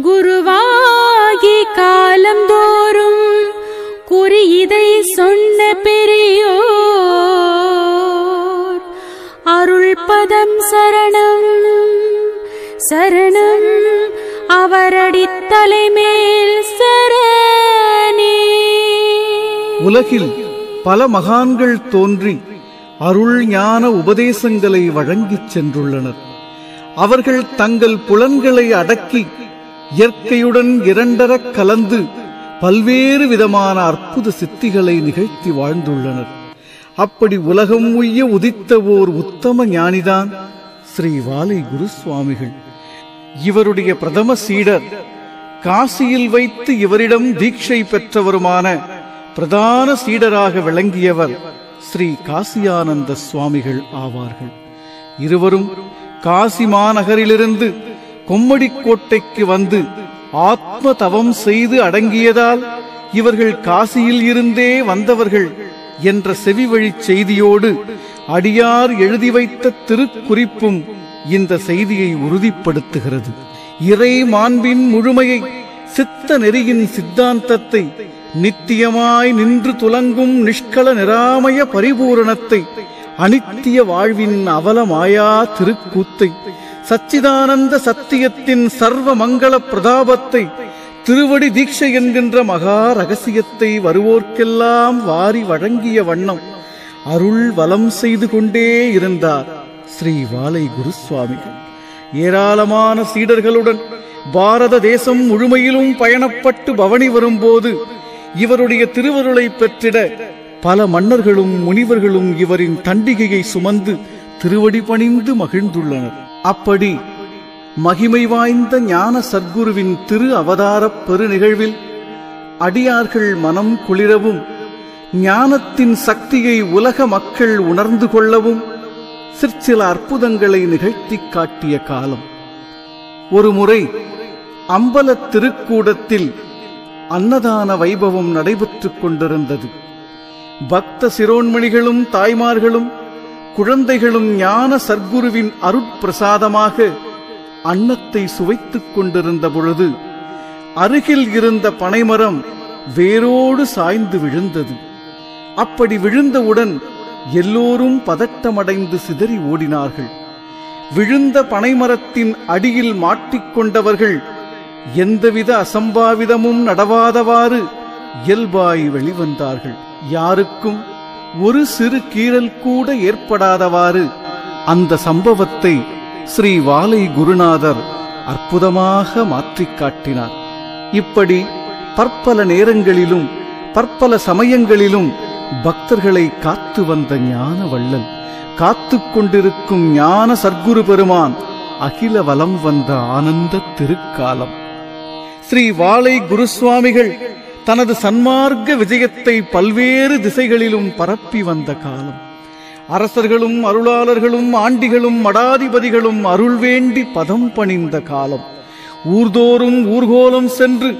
குருவாகி காலந்தோறும் குறி இதை சொன்ன பெரியோர் அருள் பதம் சரணம் சரணம் அவரடி தலைமேல் சரணே. உலகில் பல மகான்கள் தோன்றி அருள் ஞான உபதேசங்களை வழங்கிச் சென்றுள்ளனர். அவர்கள் தங்கள் புலன்களை அடக்கி இயற்கையுடன் இரண்டரக் கலந்து பல்வேறு விதமான அற்புத சித்திகளை நிகழ்த்தி வாழ்ந்துள்ளனர். அப்படி உலகம் உய்ய உதித்த ஓர் உத்தம ஞானிதான் ஸ்ரீ வாலை குருசுவாமிகள். இவருடைய பிரதம சீடர் காசியில் வைத்து இவரிடம் தீட்சை பெற்றவருமான பிரதான சீடராக விளங்கியவர் ஸ்ரீ காசியானந்த சுவாமிகள் ஆவார்கள். இருவரும் காசி மாநகரிலிருந்து கொம்மடிக்கோட்டைக்கு வந்து ஆத்ம தவம் செய்து அடங்கியதால் இவர்கள் காசியில் இருந்தே வந்தவர்கள் என்ற செவிவழி செய்தியோடு அடியார் எழுதி வைத்த திருக்குறிப்பும் இந்த செய்தியை உறுதிப்படுத்துகிறது. இறை மாண்பின் முழுமையை, சித்த நெறியின் சித்தாந்தத்தை, நித்தியமாய் நின்று துலங்கும் நிஷ்கள நிராமய பரிபூரணத்தை, அனித்திய வாழ்வின் அவலமாயா திருக்கூத்தை, சச்சிதானந்த சத்தியத்தின் சர்வ மங்கள பிரதாபத்தை, திருவடி தீட்சை என்கின்ற மகா ரகசியத்தை வருவோர்க்கெல்லாம் வாரி வழங்கிய வண்ணம் அருள் வலம் செய்து கொண்டே இருந்தார் ஸ்ரீ வாலை குருசுவாமிகள். ஏராளமான சீடர்களுடன் பாரத தேசம் முழுமையிலும் பயணப்பட்டு பவனி வரும்போது இவருடைய திருவருளை பெற்றிட பல மன்னர்களும் முனிவர்களும் இவரின் தண்டிகையை சுமந்து திருவடி பணிந்து மகிழ்ந்துள்ளனர். அப்படி மகிமை வாய்ந்த ஞான சர்க்குருவின் திரு அவதாரப் பெருநிகழ்வில் அடியார்கள் மனம் குளிரவும் ஞானத்தின் சக்தியை உலக மக்கள் உணர்ந்து கொள்ளவும் சிற்சில அற்புதங்களை நிகழ்த்தி காட்டிய காலம். ஒருமுறை அம்பல திருக்கூடத்தில் அன்னதான வைபவம் நடைபெற்றுக் கொண்டிருந்தது. பக்த சிரோன்மணிகளும் தாய்மார்களும் அக்குழந்தைகளும் ஞான சர்க்குருவின் அருட்பிரசாதமாக அன்னத்தை சுவைத்துக் கொண்டிருந்த பொழுது அருகில் இருந்த பனைமரம் வேரோடு சாய்ந்து விழுந்தது. அப்படி விழுந்தவுடன் எல்லோரும் பதட்டமடைந்து சிதறி ஓடினார்கள். விழுந்த பனைமரத்தின் அடியில் மாட்டிக்கொண்டவர்கள் எந்தவித அசம்பாவிதமும் நடவாதவாறு இயல்பாய் வெளிவந்தார்கள். யாருக்கும் ஒரு சிறு கீறல் கூட ஏற்படாதவாறு அந்த சம்பவத்தை ஸ்ரீ வாலை குருநாதர் அற்புதமாக மாற்றிக் காட்டினார். இப்படி பற்பல நேரங்களிலும் பற்பல சமயங்களிலும் பக்தர்களை காத்து வந்த ஞான வள்ளல், காத்து கொண்டிருக்கும் ஞான சர்க்குரு பெருமான் அகில வலம் வந்த ஆனந்த திருக்காலம். ஸ்ரீ வாலை குருசுவாமிகள் தனது சன்மார்க்க விஜயத்தை பல்வேறு திசைகளிலும் பரப்பி வந்த காலம். அரசர்களும் அருளாளர்களும் ஆண்டிகளும் மடாதிபதிகளும் அருள் வேண்டி பதம் பணிந்த காலம். ஊர்தோறும் ஊர்கோலம் சென்று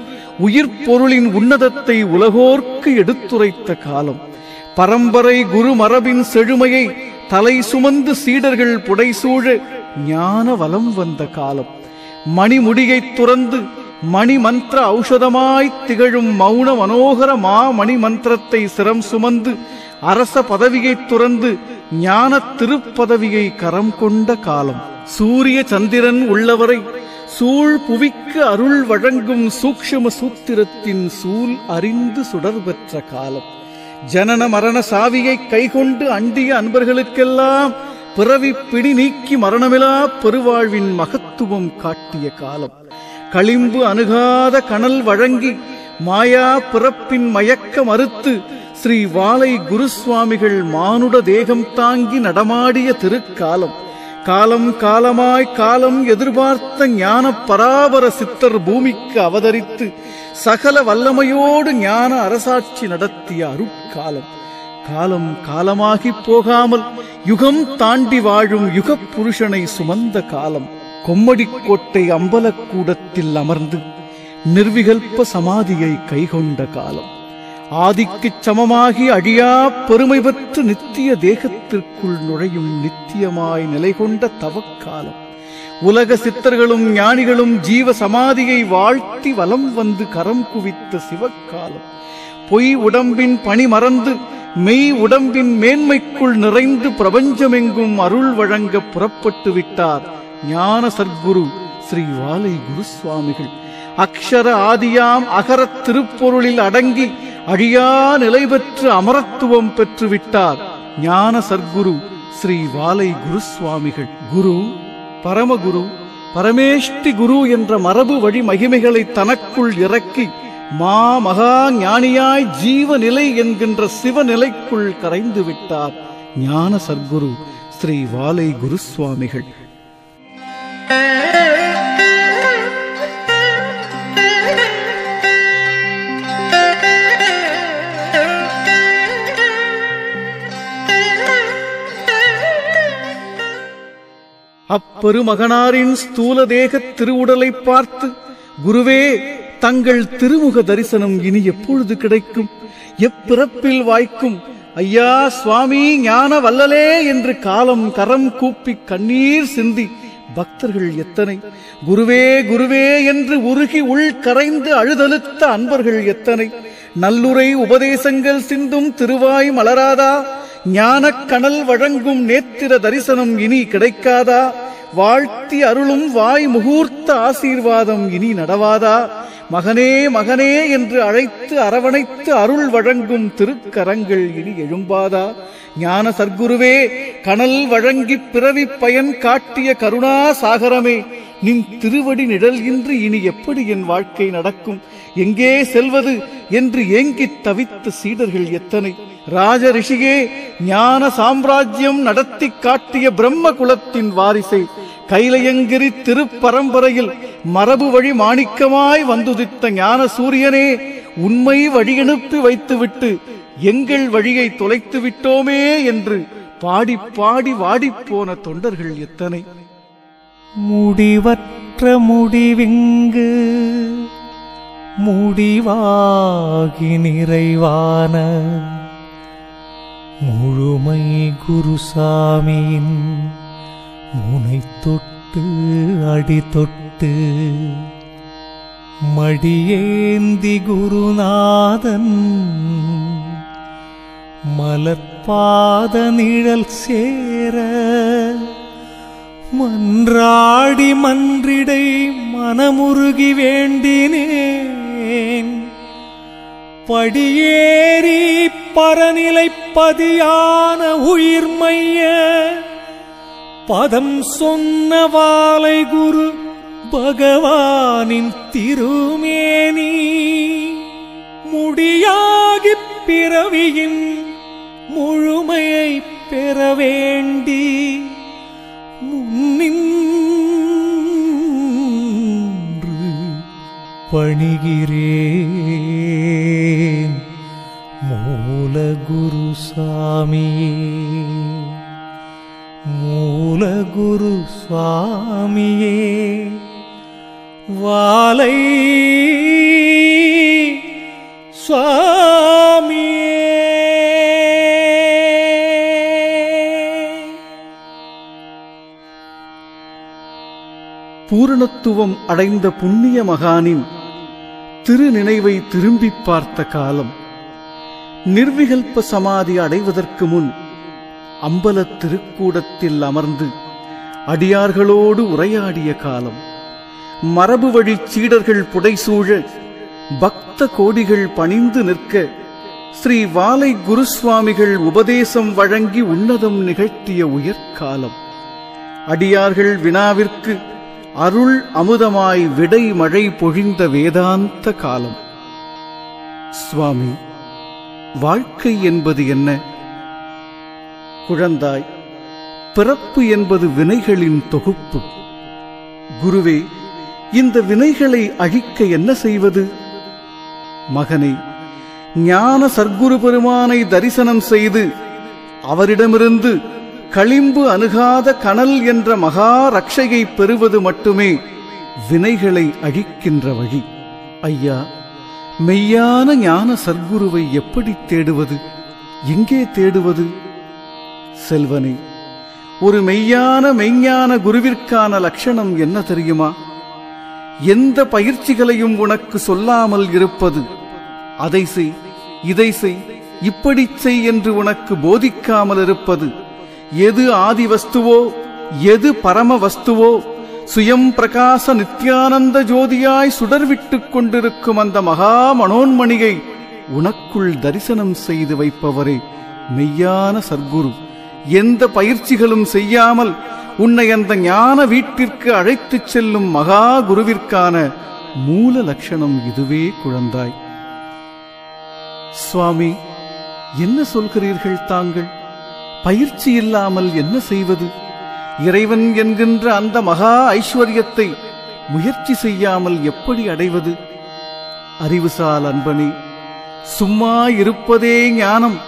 உயிர் பொருளின் உன்னதத்தை உலகோர்க்கு எடுத்துரைத்த காலம். பரம்பரை குரு மரபின் செழுமையை தலை சுமந்து சீடர்கள் புடைசூழ ஞான வலம் வந்த காலம். மணிமுடியை துறந்து மணி மந்திர ஔஷதமாய் திகழும் மௌன மனோகர மணி மந்திரத்தை சிரம் சுமந்து அரச பதவியை துறந்து ஞான திருப்பதவியை கரம் கொண்ட காலம். சூரிய சந்திரன் உள்ளவரை சூழ் புவிக்கு அருள் வழங்கும் சூக்ஷ்ம சூத்திரத்தின் சூழ் அறிந்து சுடர் பெற்ற காலம். ஜனன மரண சாவியை கைகொண்டு அண்டிய அன்பர்களுக்கெல்லாம் பிறவி பிடி நீக்கி மரணமிலா பெருவாழ்வின் மகத்துவம் காட்டிய காலம். களிம்பு அணுகாத கனல் வழங்கி மாயா பிறப்பின் மயக்க மறுத்து ஸ்ரீ வாலை குருசுவாமிகள் மானுட தேகம் தாங்கி நடமாடிய திருக்காலம். காலம் காலமாய் காலம் எதிர்பார்த்த ஞான பராபர சித்தர் பூமிக்கு அவதரித்து சகல வல்லமையோடு ஞான அரசாட்சி நடத்திய அருட்காலம். காலம் காலமாகி போகாமல் யுகம் தாண்டி வாழும் யுகப் புருஷனை சுமந்த காலம். கொம்மடிக்கோட்டை அம்பலக்கூடத்தில் அமர்ந்து நிர்விகல்ப சமாதியை கைகொண்ட காலம். ஆதிக்குச் சமமாகி அழியா பெருமை பெற்று நித்திய தேகத்திற்குள் நுழையும் நித்தியமாய் நிலை கொண்ட தவக்காலம். உலக சித்தர்களும் ஞானிகளும் ஜீவ சமாதியை வாழ்த்தி வலம் வந்து கரம் குவித்த சிவக்காலம். பொய் உடம்பின் பணி மறந்து மெய் உடம்பின் மேன்மைக்குள் நிறைந்து பிரபஞ்சமெங்கும் அருள் வழங்க புறப்பட்டு விட்டார் ஞான சர்க்குரு ஸ்ரீ வாலை குருசுவாமிகள். அக்ஷர ஆதியாம் அகரத் திருப்பொருளில் அடங்கி அழியா நிலை பெற்று அமரத்துவம் பெற்றுவிட்டார் ஞான சர்க்குரு ஸ்ரீ வாலை குருசுவாமிகள். குரு, பரமகுரு, பரமேஷ்டி குரு என்ற மரபு வழி மகிமைகளை தனக்குள் இறக்கி மகா ஞானியாய் ஜீவநிலை என்கின்ற சிவநிலைக்குள் கரைந்து விட்டார் ஞான சர்க்குரு ஸ்ரீ வாலை குருசுவாமிகள். அப்பெருமகனாரின் ஸ்தூல தேக திருவுடலை பார்த்து, குருவே, தங்கள் திருமுக தரிசனம் இனி எப்பொழுது கிடைக்கும், எப்பிறப்பில் வாய்க்கும், ஐயா சுவாமி ஞான வல்லலே என்று காலம் கரம் கூப்பி கண்ணீர் சிந்தி பக்தர்கள் எத்தனை, குருவே குருவே என்று உருகி உள் கரைந்து அழுதழுத்த அன்பர்கள் எத்தனை, நல்லுரை உபதேசங்கள் சிந்தும் திருவாய் மலராதா, ஞானக் கனல் வழங்கும் நேத்திர தரிசனம் இனி கிடைக்காதா, வாழ்த்தி அருளும் வாய் முகூர்த்த ஆசீர்வாதம் இனி நடவாதா, மகனே மகனே என்று அழைத்து அரவணைத்து அருள் வழங்கும் திருக்கரங்கள் இனி எழும்பாதா, ஞான சர்க்குருவே, கனல் வழங்கி பிறவி பயன் காட்டிய கருணா சாகரமே, நின் திருவடி நிழல் இன்றி இனி எப்படி என் வாழ்க்கை நடக்கும், எங்கே செல்வது என்று ஏங்கித் தவித்த சீடர்கள் எத்தனை, ராஜ ரிஷியே, ஞான சாம்ராஜ்யம் நடத்தி காட்டிய பிரம்ம குலத்தின் வாரிசே, கைலையங்கிரி திருப்பரம்பரையில் மரபு வழி மாணிக்கமாய் வந்துதித்த ஞான சூரியனே, உண்மை வழியனுப்பி வைத்துவிட்டு எங்கள் வழியை தொலைத்து விட்டோமே என்று பாடி பாடி வாடிப்போன தொண்டர்கள் எத்தனை. முடிவற்ற முடிவிங்கு முடிவாகி நிறைவான முழுமை குருசாமியின் முனை தொட்டு அடி தொட்டு மடியேந்தி குருநாதன் மலர்பாத நிழல் சேர மன்றாடி மன்றிடை மனமுருகி வேண்டினேன். படியேறி பரநிலைப்பதியான உயிர்மைய பதம் சொன்ன வாலை குரு பகவானின் திருமேனி முடியாகிப் பிறவியின் முழுமையை பெற வேண்டி முன்னின்று பணிகிறேன் மூல குருசாமியே. மூல குருசாமியே வாலை சுவாமியே. பூரணத்துவம் அடைந்த புண்ணிய மகானின் திருநினைவை திரும்பிப் பார்த்த காலம், நிர்விகல்ப சமாதி அடைவதற்கு முன் அம்பலத் திருக்கூடத்தில் அமர்ந்து அடியார்களோடு உரையாடிய காலம், மரபு வழிச் சீடர்கள் புடைசூழ பக்த கோடிகள் பணிந்து நிற்க ஸ்ரீ வாலை குருசுவாமிகள் உபதேசம் வழங்கி உன்னதம் நிகழ்த்திய உயர்காலம், அடியார்கள் வினாவிற்கு அருள் அமுதமாய் விடை மழை பொழிந்த வேதாந்த காலம். சுவாமி, வாழ்க்கை என்பது என்ன? குழந்தாய், பிறப்பு என்பது வினைகளின் தொகுப்பு. குருவே, இந்த வினைகளை அழிக்க என்ன செய்வது? மகனே, ஞான சர்க்குரு பெருமானை தரிசனம் செய்து அவரிடமிருந்து களிம்பு அணுகாத கனல் என்ற மகா ரட்சையை பெறுவது மட்டுமே வினைகளை அழிக்கின்ற வழி. ஐயா, மெய்யான ஞான சர்க்குருவை எப்படி தேடுவது? எங்கே தேடுவது? செல்வனே, ஒரு மெய்ஞான குருவிற்கான லட்சணம் என்ன தெரியுமா? எந்த பயிற்சிகளையும் உனக்கு சொல்லாமல் இருப்பது. அதை செய், இதை செய், இப்படிச் செய் என்று உனக்கு போதிக்காமல் இருப்பது. எது ஆதி வஸ்துவோ, எது பரம வஸ்துவோ, சுயம் பிரகாச நித்யானந்த ஜோதியாய் சுடர்விட்டுக் கொண்டிருக்கும் அந்த மகா மனோன்மணியை உனக்குள் தரிசனம் செய்து வைப்பவரே மெய்யான சர்க்குரு. எந்த பயிற்சிகளும் செய்யாமல் உன்னை அந்த ஞான வீட்டிற்கு அழைத்துச் செல்லும் மகா குருவிற்கான மூல லட்சணம் இதுவே குழந்தாய். சுவாமி, என்ன சொல்கிறீர்கள் தாங்கள்? பயிற்சி இல்லாமல் என்ன செய்வது? இறைவன் என்கின்ற அந்த மகா ஐஸ்வர்யத்தை முயற்சி செய்யாமல் எப்படி அடைவது? அறிவுசால் அன்பனே, சும்மா இருப்பதே ஞானம்.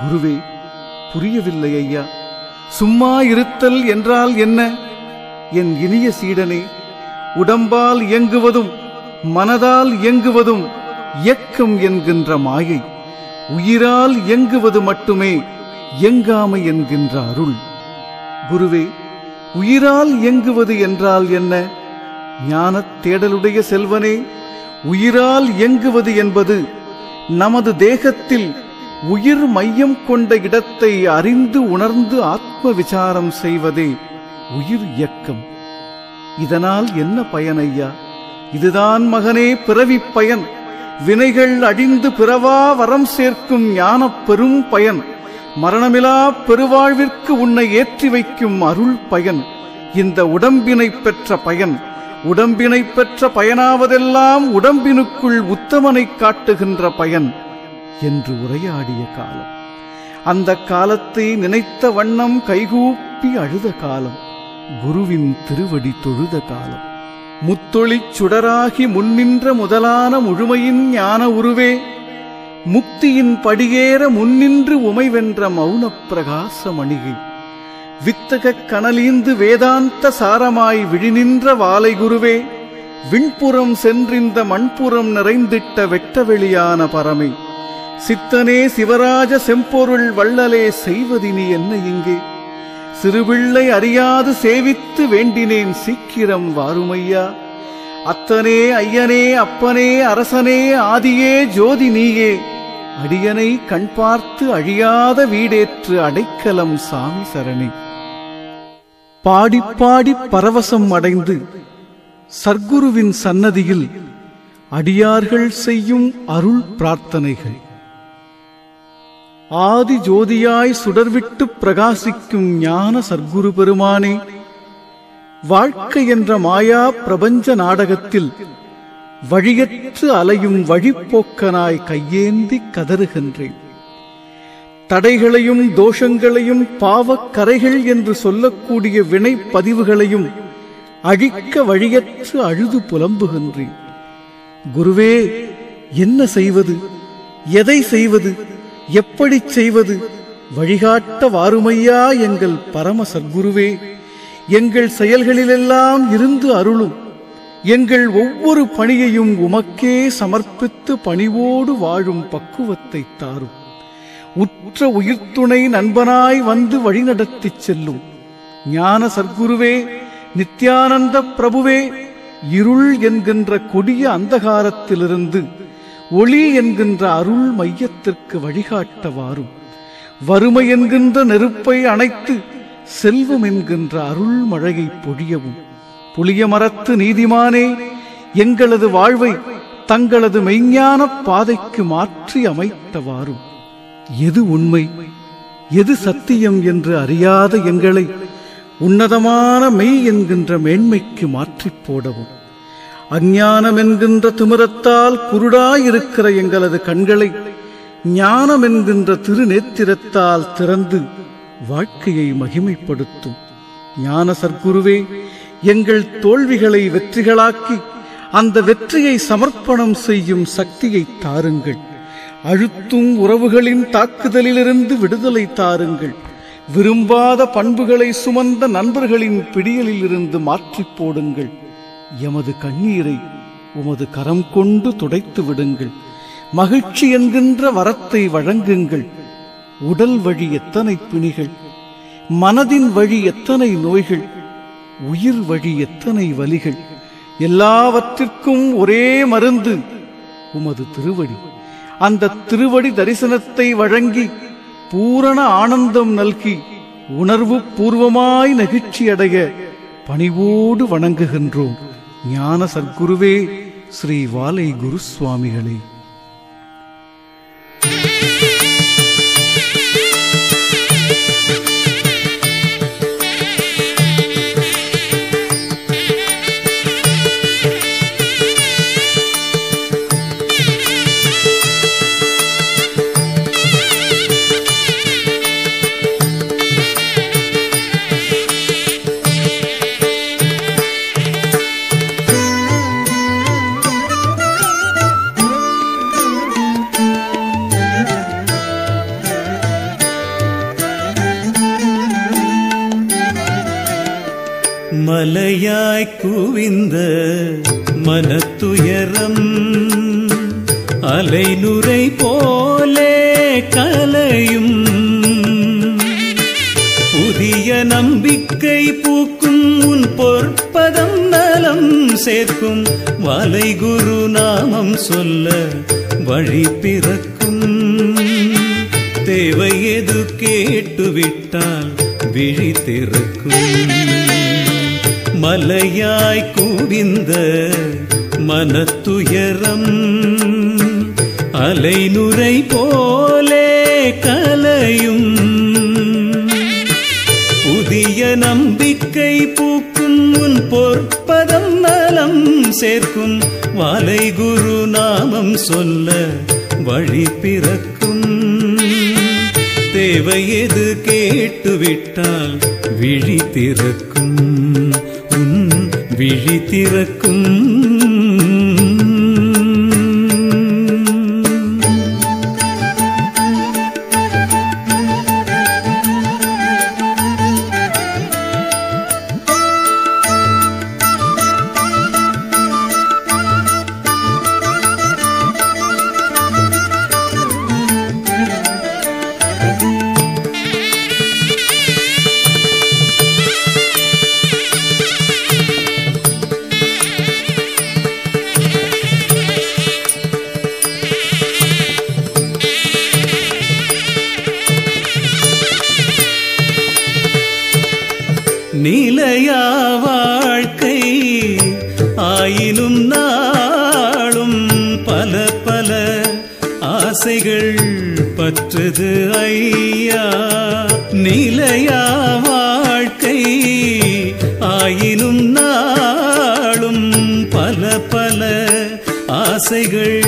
குருவே, புரியவில்லை ஐயா. சும்மா இருத்தல் என்றால் என்ன? என் இனிய சீடனே, உடம்பால் இயங்குவதும் மனதால் இயங்குவதும் இயக்கம் என்கின்ற மாயை, உயிரால் இயங்குவது மட்டுமே இயங்காமை என்கின்ற அருள். குருவே, உயிரால் இயங்குவது என்றால் என்ன? ஞானத் தேடலுடைய செல்வனே, உயிரால் இயங்குவது என்பது நமது தேகத்தில் உயிர் மையம் கொண்ட இடத்தை அறிந்து உணர்ந்து ஆத்ம விசாரம் செய்வதே உயிர் இயக்கம். இதனால் என்ன பயன் ஐயா? இதுதான் மகனே பிறவிப் பயன். வினைகள் அழிந்து பிறவா வரம் சேர்க்கும் ஞானப் பெரும் பயன். மரணமிலா பெருவாழ்விற்கு உன்னை ஏற்றி வைக்கும் அருள் பயன். இந்த உடம்பினை பெற்ற பயன். உடம்பினை பெற்ற பயனாவதெல்லாம் உடம்பினுக்குள் உத்தமனை காட்டுகின்ற பயன் என்று உரையாடிய காலம். அந்த காலத்தை நினைத்த வண்ணம் கைகூப்பி அழுத காலம். குருவின் திருவடி தொழுத காலம். முத்தொளிச் சுடராகி முன்னின்ற முதலான முழுமையின் ஞான உருவே, முக்தியின் படியேற முன்னின்று உமைவென்ற மௌனப் பிரகாச மணிகை, வித்தகக் கனலீந்து வேதாந்த சாரமாய் விழிநின்ற வாலை குருவே, விண்புறம் சென்றிந்த மண்புறம் நிறைந்திட்ட வெட்டவெளியான பரமை, சித்தனே சிவராஜ செம்பொருள் வள்ளலே செய்வதினி என்ன இங்கே? சிறுபிள்ளை அறியாது சேவித்து வேண்டினேன் சீக்கிரம் வாருமையா. அத்தனே ஐயனே அப்பனே அரசனே ஆதியே ஜோதி நீயே, அடியனை கண் பார்த்து அழியாத வீடேற்று அடைக்கலம் சாமி சரணே. பாடி பாடி பரவசம் அடைந்து சர்க்குருவின் சன்னதியில் அடியார்கள் செய்யும் அருள் பிரார்த்தனைகள். ஆதி ஜோதியாய் சுடர்விட்டு பிரகாசிக்கும் ஞான சர்க்குரு பெருமானே, வாழ்க்கை என்ற மாயா பிரபஞ்ச நாடகத்தில் வழியற்று அலையும் வழிப்போக்கனாய் கையேந்தி கதறுகின்றேன். தடைகளையும் தோஷங்களையும் பாவக்கரைகள் என்று சொல்லக்கூடிய வினை பதிவுகளையும் அழிக்க வழியற்று அழுது புலம்புகின்றேன். குருவே, என்ன செய்வது? எதை செய்வது? எப்படி செய்வது? வழிகாட்ட வாருமையா எங்கள் பரம சர்க்குருவே. எங்கள் செயல்களிலெல்லாம் இருந்து அருளும். எங்கள் ஒவ்வொரு பணியையும் உமக்கே சமர்ப்பித்து பணிவோடு வாழும் பக்குவத்தை தாரும். உற்ற உயிர்த்துணை நண்பனாய் வந்து வழிநடத்திச் செல்லும் ஞான சர்க்குருவே, நித்யானந்த பிரபுவே, இருள் என்கின்ற கொடிய அந்தகாரத்திலிருந்து ஒளி என்கின்ற அருள் மையத்திற்கு வழிகாட்ட வாரும். வறுமை என்கின்ற நெருப்பை அணைத்து செல்வம் என்கின்ற அருள் மழையை பொழியவும். புளிய மரத்து நீதிமானே, எங்களது வாழ்வை தங்களது மெய்ஞான பாதைக்கு மாற்றி அமைத்தவாறும். எது உண்மை, எது சத்தியம் என்று அறியாத எங்களை உன்னதமான மெய் என்கின்ற மேன்மைக்கு மாற்றிப் போடவும். அஞ்ஞானம் என்கின்ற திமிரத்தால் குருடாயிருக்கிற எங்களது கண்களை ஞானம் என்கின்ற திருநேத்திரத்தால் திறந்து வாழ்க்கையை மகிமைப்படுத்தும் ஞான சர்க்குருவே, எங்கள் தோல்விகளை வெற்றிகளாக்கி அந்த வெற்றியை சமர்ப்பணம் செய்யும் சக்தியை தாருங்கள். அழுத்தும் உறவுகளின் தாக்குதலிலிருந்து விடுதலை தாருங்கள். விரும்பாத பண்புகளை சுமந்த நண்பர்களின் பிடியலில் இருந்து மாற்றிப் போடுங்கள். எமது கண்ணீரை உமது கரம் கொண்டு துடைத்து விடுங்கள். மகிழ்ச்சி என்கின்ற வரத்தை வழங்குங்கள். உடல் வழி எத்தனை பிணிகள், மனதின் வழி எத்தனை நோய்கள், உயிர் வழி எத்தனை வலிகள், எல்லாவற்றிற்கும் ஒரே மருந்து உமது திருவடி. அந்த திருவடி தரிசனத்தை வழங்கி பூரண ஆனந்தம் நல்கி உணர்வு பூர்வமாய் நெகிழ்ச்சியடைய பணிவோடு வணங்குகின்றோம் ஞான சர்க்குருவே, ஸ்ரீ வாலை குருசுவாமிகளே. மலையாய் குவிந்த மனத்துயரம் அலைநுரை போலே கலையும். புதிய நம்பிக்கை பூக்கும் உன் பொற்பதம் நலம் சேர்க்கும். வாலை குரு நாமம் சொல்ல வழி பிறக்கும். தேவை எது கேட்டுவிட்டால் விழி திறக்கும். மலையாய் குவிந்த மனத்துயரம் அலைநுரை போலே கலையும். புதிய நம்பிக்கை பூக்கும் உன் பொற்பதம் நலம் சேர்க்கும். வாலை குரு நாமம் சொல்ல வழி பிறக்கும். தேவை எது கேட்டுவிட்டால் விழி திறக்கும். விழி திறக்கும். நிலையா வாழ்க்கை ஆயினும் நாளும் பல பல ஆசைகள் பற்றது ஐயா. நிலையா வாழ்க்கை ஆயினும் நாளும் பல பல ஆசைகள்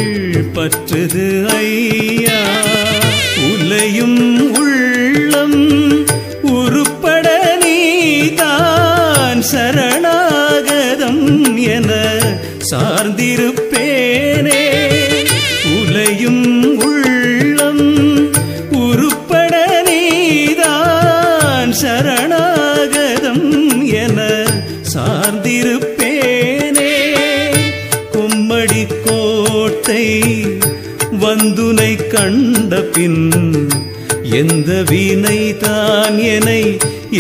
பற்றது ஐயா. உலையும் உள்ளம் உருப்பட நீதான் சரணாகதம் என சார்ந்திருப்பேனே. உலையும் உள்ளம் உருப்பட நீதான் சரணாகதம் என சார்ந்திருப்பேனே. கும்மடி கோட்டை வந்துனை கண்ட பின் எந்த வினைதான் என்னை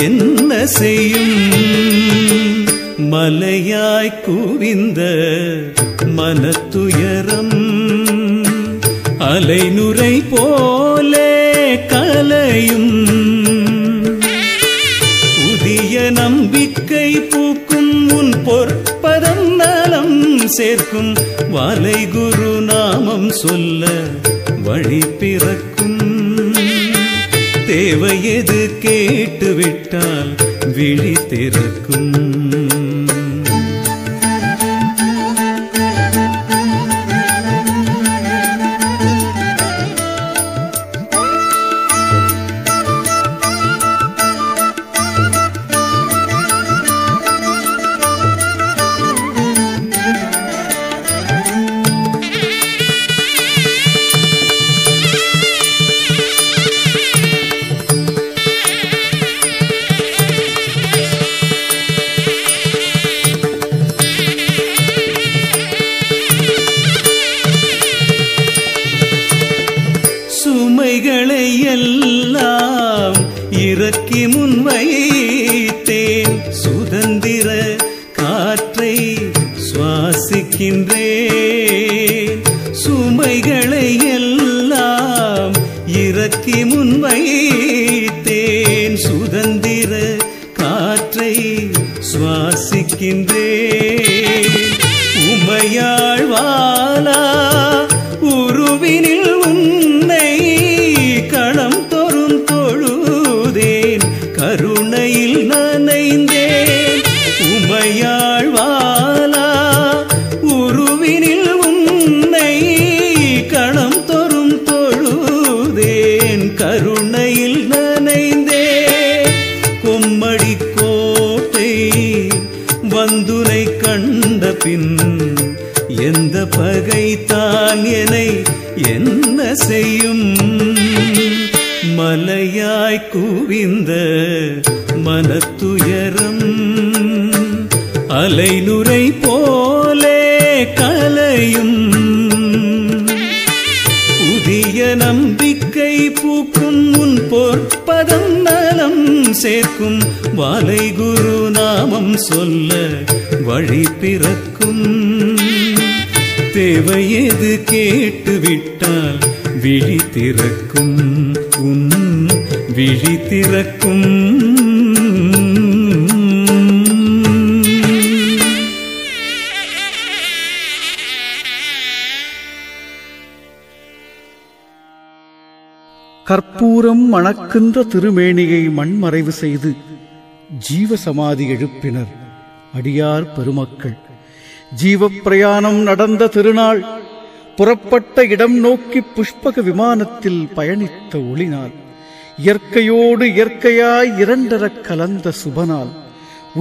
என்ன செய்யும்? மலையாய் குவிந்த மனத்துயரம் அலைநுரை போலே கலையும். புதிய நம்பிக்கை பூக்கும் உன் பொற்பதம் நலம் சேர்க்கும். வாலை குரு நாமம் சொல்ல வழி பிறக்கும். தேவை எது கேட்டுவிட்டால் விழி திறக்கும். சுமைகளை எல்லாம் இறக்கி முன்வைத்தேன். சுதந்திர காற்றை சுவாசிக்கின்றேன். சுமைகளை எல்லாம் இறக்கி முன்வைத்தேன். சுதந்திர காற்றை சுவாசிக்கின்றேன். உமையாள் வாலா உருவினில் உன்னை களம் தோறும் தொழுதேன். கருணையில் நனைந்தேன். உமையாள் வாலா உருவினில் உன்னை களம் தோறும் தொழுதேன். கருணையில் நனைந்தேன். கொம்மடி கோட்டை வந்துனை கண்ட பின் எந்த பகைத்தான் என்னை என்ன செய்யும்? மலையாய் குவிந்த மனத்துயரம் அலைநுரை போலே கலையும். புதிய நம்பிக்கை பூக்கும் உன் பொற்பதம் நலம் சேர்க்கும். வாலை குரு நாமம் சொல்ல வழி பிறக்கும். தேவை எது கேட்டுவிட்டால் விழி திறக்கும். உன் விழி திறக்கும். கற்பூரம் மணக்கின்ற திருமேனியை மண்மறைவு செய்து ஜீவசமாதி எழுப்பினர் அடியார் பெருமக்கள். ஜீவப்பிரயாணம் நடந்த திருநாள், புறப்பட்ட இடம் நோக்கி புஷ்பக விமானத்தில் பயணித்த ஒளிநாள், இயற்கையோடு இயற்கையாய் இரண்டரக் கலந்த சுபநாள்.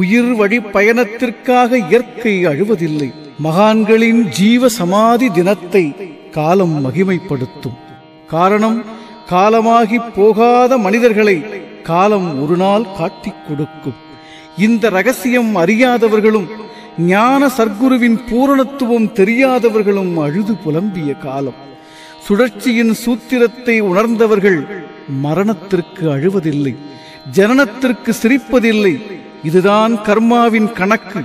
உயிர் வழி பயணத்திற்காக இயற்கை அழுவதில்லை. மகான்களின் ஜீவ சமாதி தினத்தை காலம் மகிமைப்படுத்தும். காரணம், காலமாகி போகாத மனிதர்களை காலம் ஒரு நாள் காட்டிக் கொடுக்கும். இந்த ரகசியம் அறியாதவர்களும் ஞான சர்க்குருவின் பூரணத்துவம் தெரியாதவர்களும் அழுது புலம்பிய காலம். சுழற்சியின் சூத்திரத்தை உணர்ந்தவர்கள் மரணத்திற்கு அழுவதில்லை, ஜனனத்திற்கு சிரிப்பதில்லை. இதுதான் கர்மாவின் கணக்கு.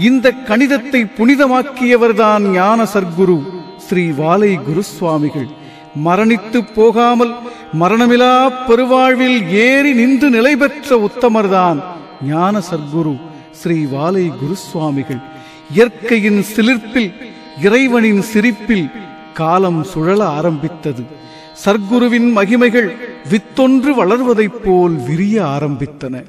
இந்த கணிதத்தை புனிதமாக்கியவர்தான் ஞான சர்க்குரு ஸ்ரீ வாலை குருசுவாமிகள். மரணித்து போகாமல் மரணமிலா பெருவாழ்வில் ஏறி நின்று நிலை பெற்ற உத்தமர்தான் ஞான சர்க்குரு ஸ்ரீ வாலை குருசுவாமிகள். இயற்கையின் சிலிர்ப்பில், இறைவனின் சிரிப்பில் காலம் சுழல ஆரம்பித்தது. சர்க்குருவின் மகிமைகள் வித்தொன்று வளர்வதைப் போல் விரிய ஆரம்பித்தன.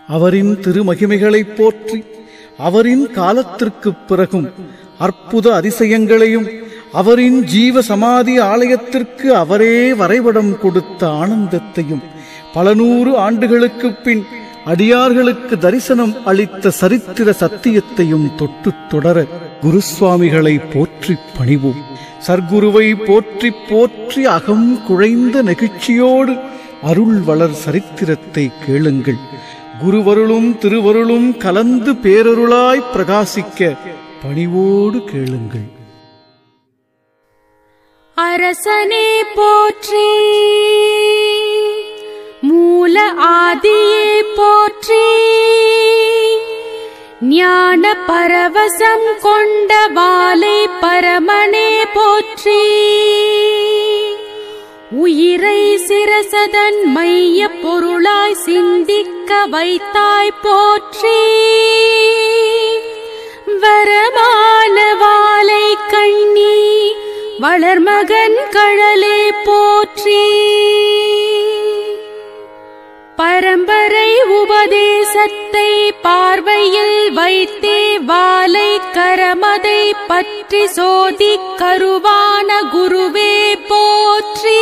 அவரின் திருமகிமைகளைப் போற்றி அவரின் காலத்திற்குப் பிறகும் அற்புத அதிசயங்களையும் அவரின் ஜீவ சமாதி ஆலயத்திற்கு அவரே வரைபடம் கொடுத்த ஆனந்தத்தையும் பல நூறு ஆண்டுகளுக்குப் பின் அடியார்களுக்கு தரிசனம் அளித்த சரித்திர சத்தியத்தையும் தொட்டு தொடர குருசுவாமிகளை போற்றி பணிவோம். சர்க்குருவை போற்றி போற்றி அகம் குழைந்த நெகிழ்ச்சியோடு அருள் வளர் சரித்திரத்தை கேளுங்கள். குருவருளும் திருவருளும் கலந்து பேரருளாய் பிரகாசிக்க பணிவோடு கேளுங்கள். அரசனே போற்றி, மூல ஆதியே போற்றி, ஞான பரவசம் கொண்ட வாலை பரமனே போற்றி, உயிரை சிரசதன் மைய பொருளாய் சிந்திக்க வைத்தாய் போற்றி, வரமான வாலை கண்ணி வளர்மகன் கழலே போற்றி, பரம்பரை உபதேசத்தை பார்வையில் வைத்தே வாலை கரமதை பற்றி சோதி கருவான குருவே போற்றி,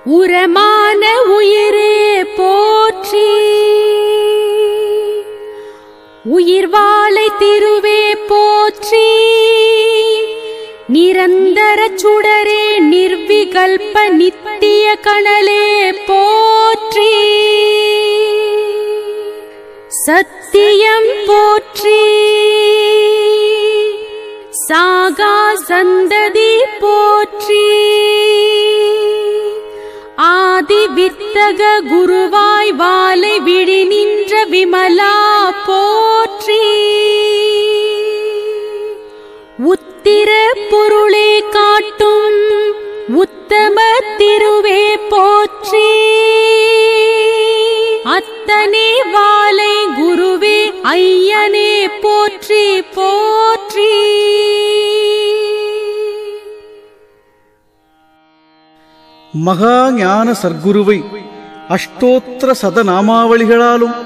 உரமான உயிரே போற்றி, உயிர் வாலை திருவே போற்றி, நிரந்தர சுடரே நிர்விகல்ப நித்திய கணலே போற்றி, சத்தியம் போற்றி, சாகா சந்ததி போற்றி, ஆதி வித்தக குருவாய் வாலை விழி நின்ற விமலா போற்றி, உத்திர பொருளே காட்டும் உத்தம திருவே போற்றி, அத்தனே வாலை குருவே ஐயனே போற்றி போற்றி. மகா ஞான சர்க்குருவை அஷ்டோத்திர சதநாமாவளிகளாலும்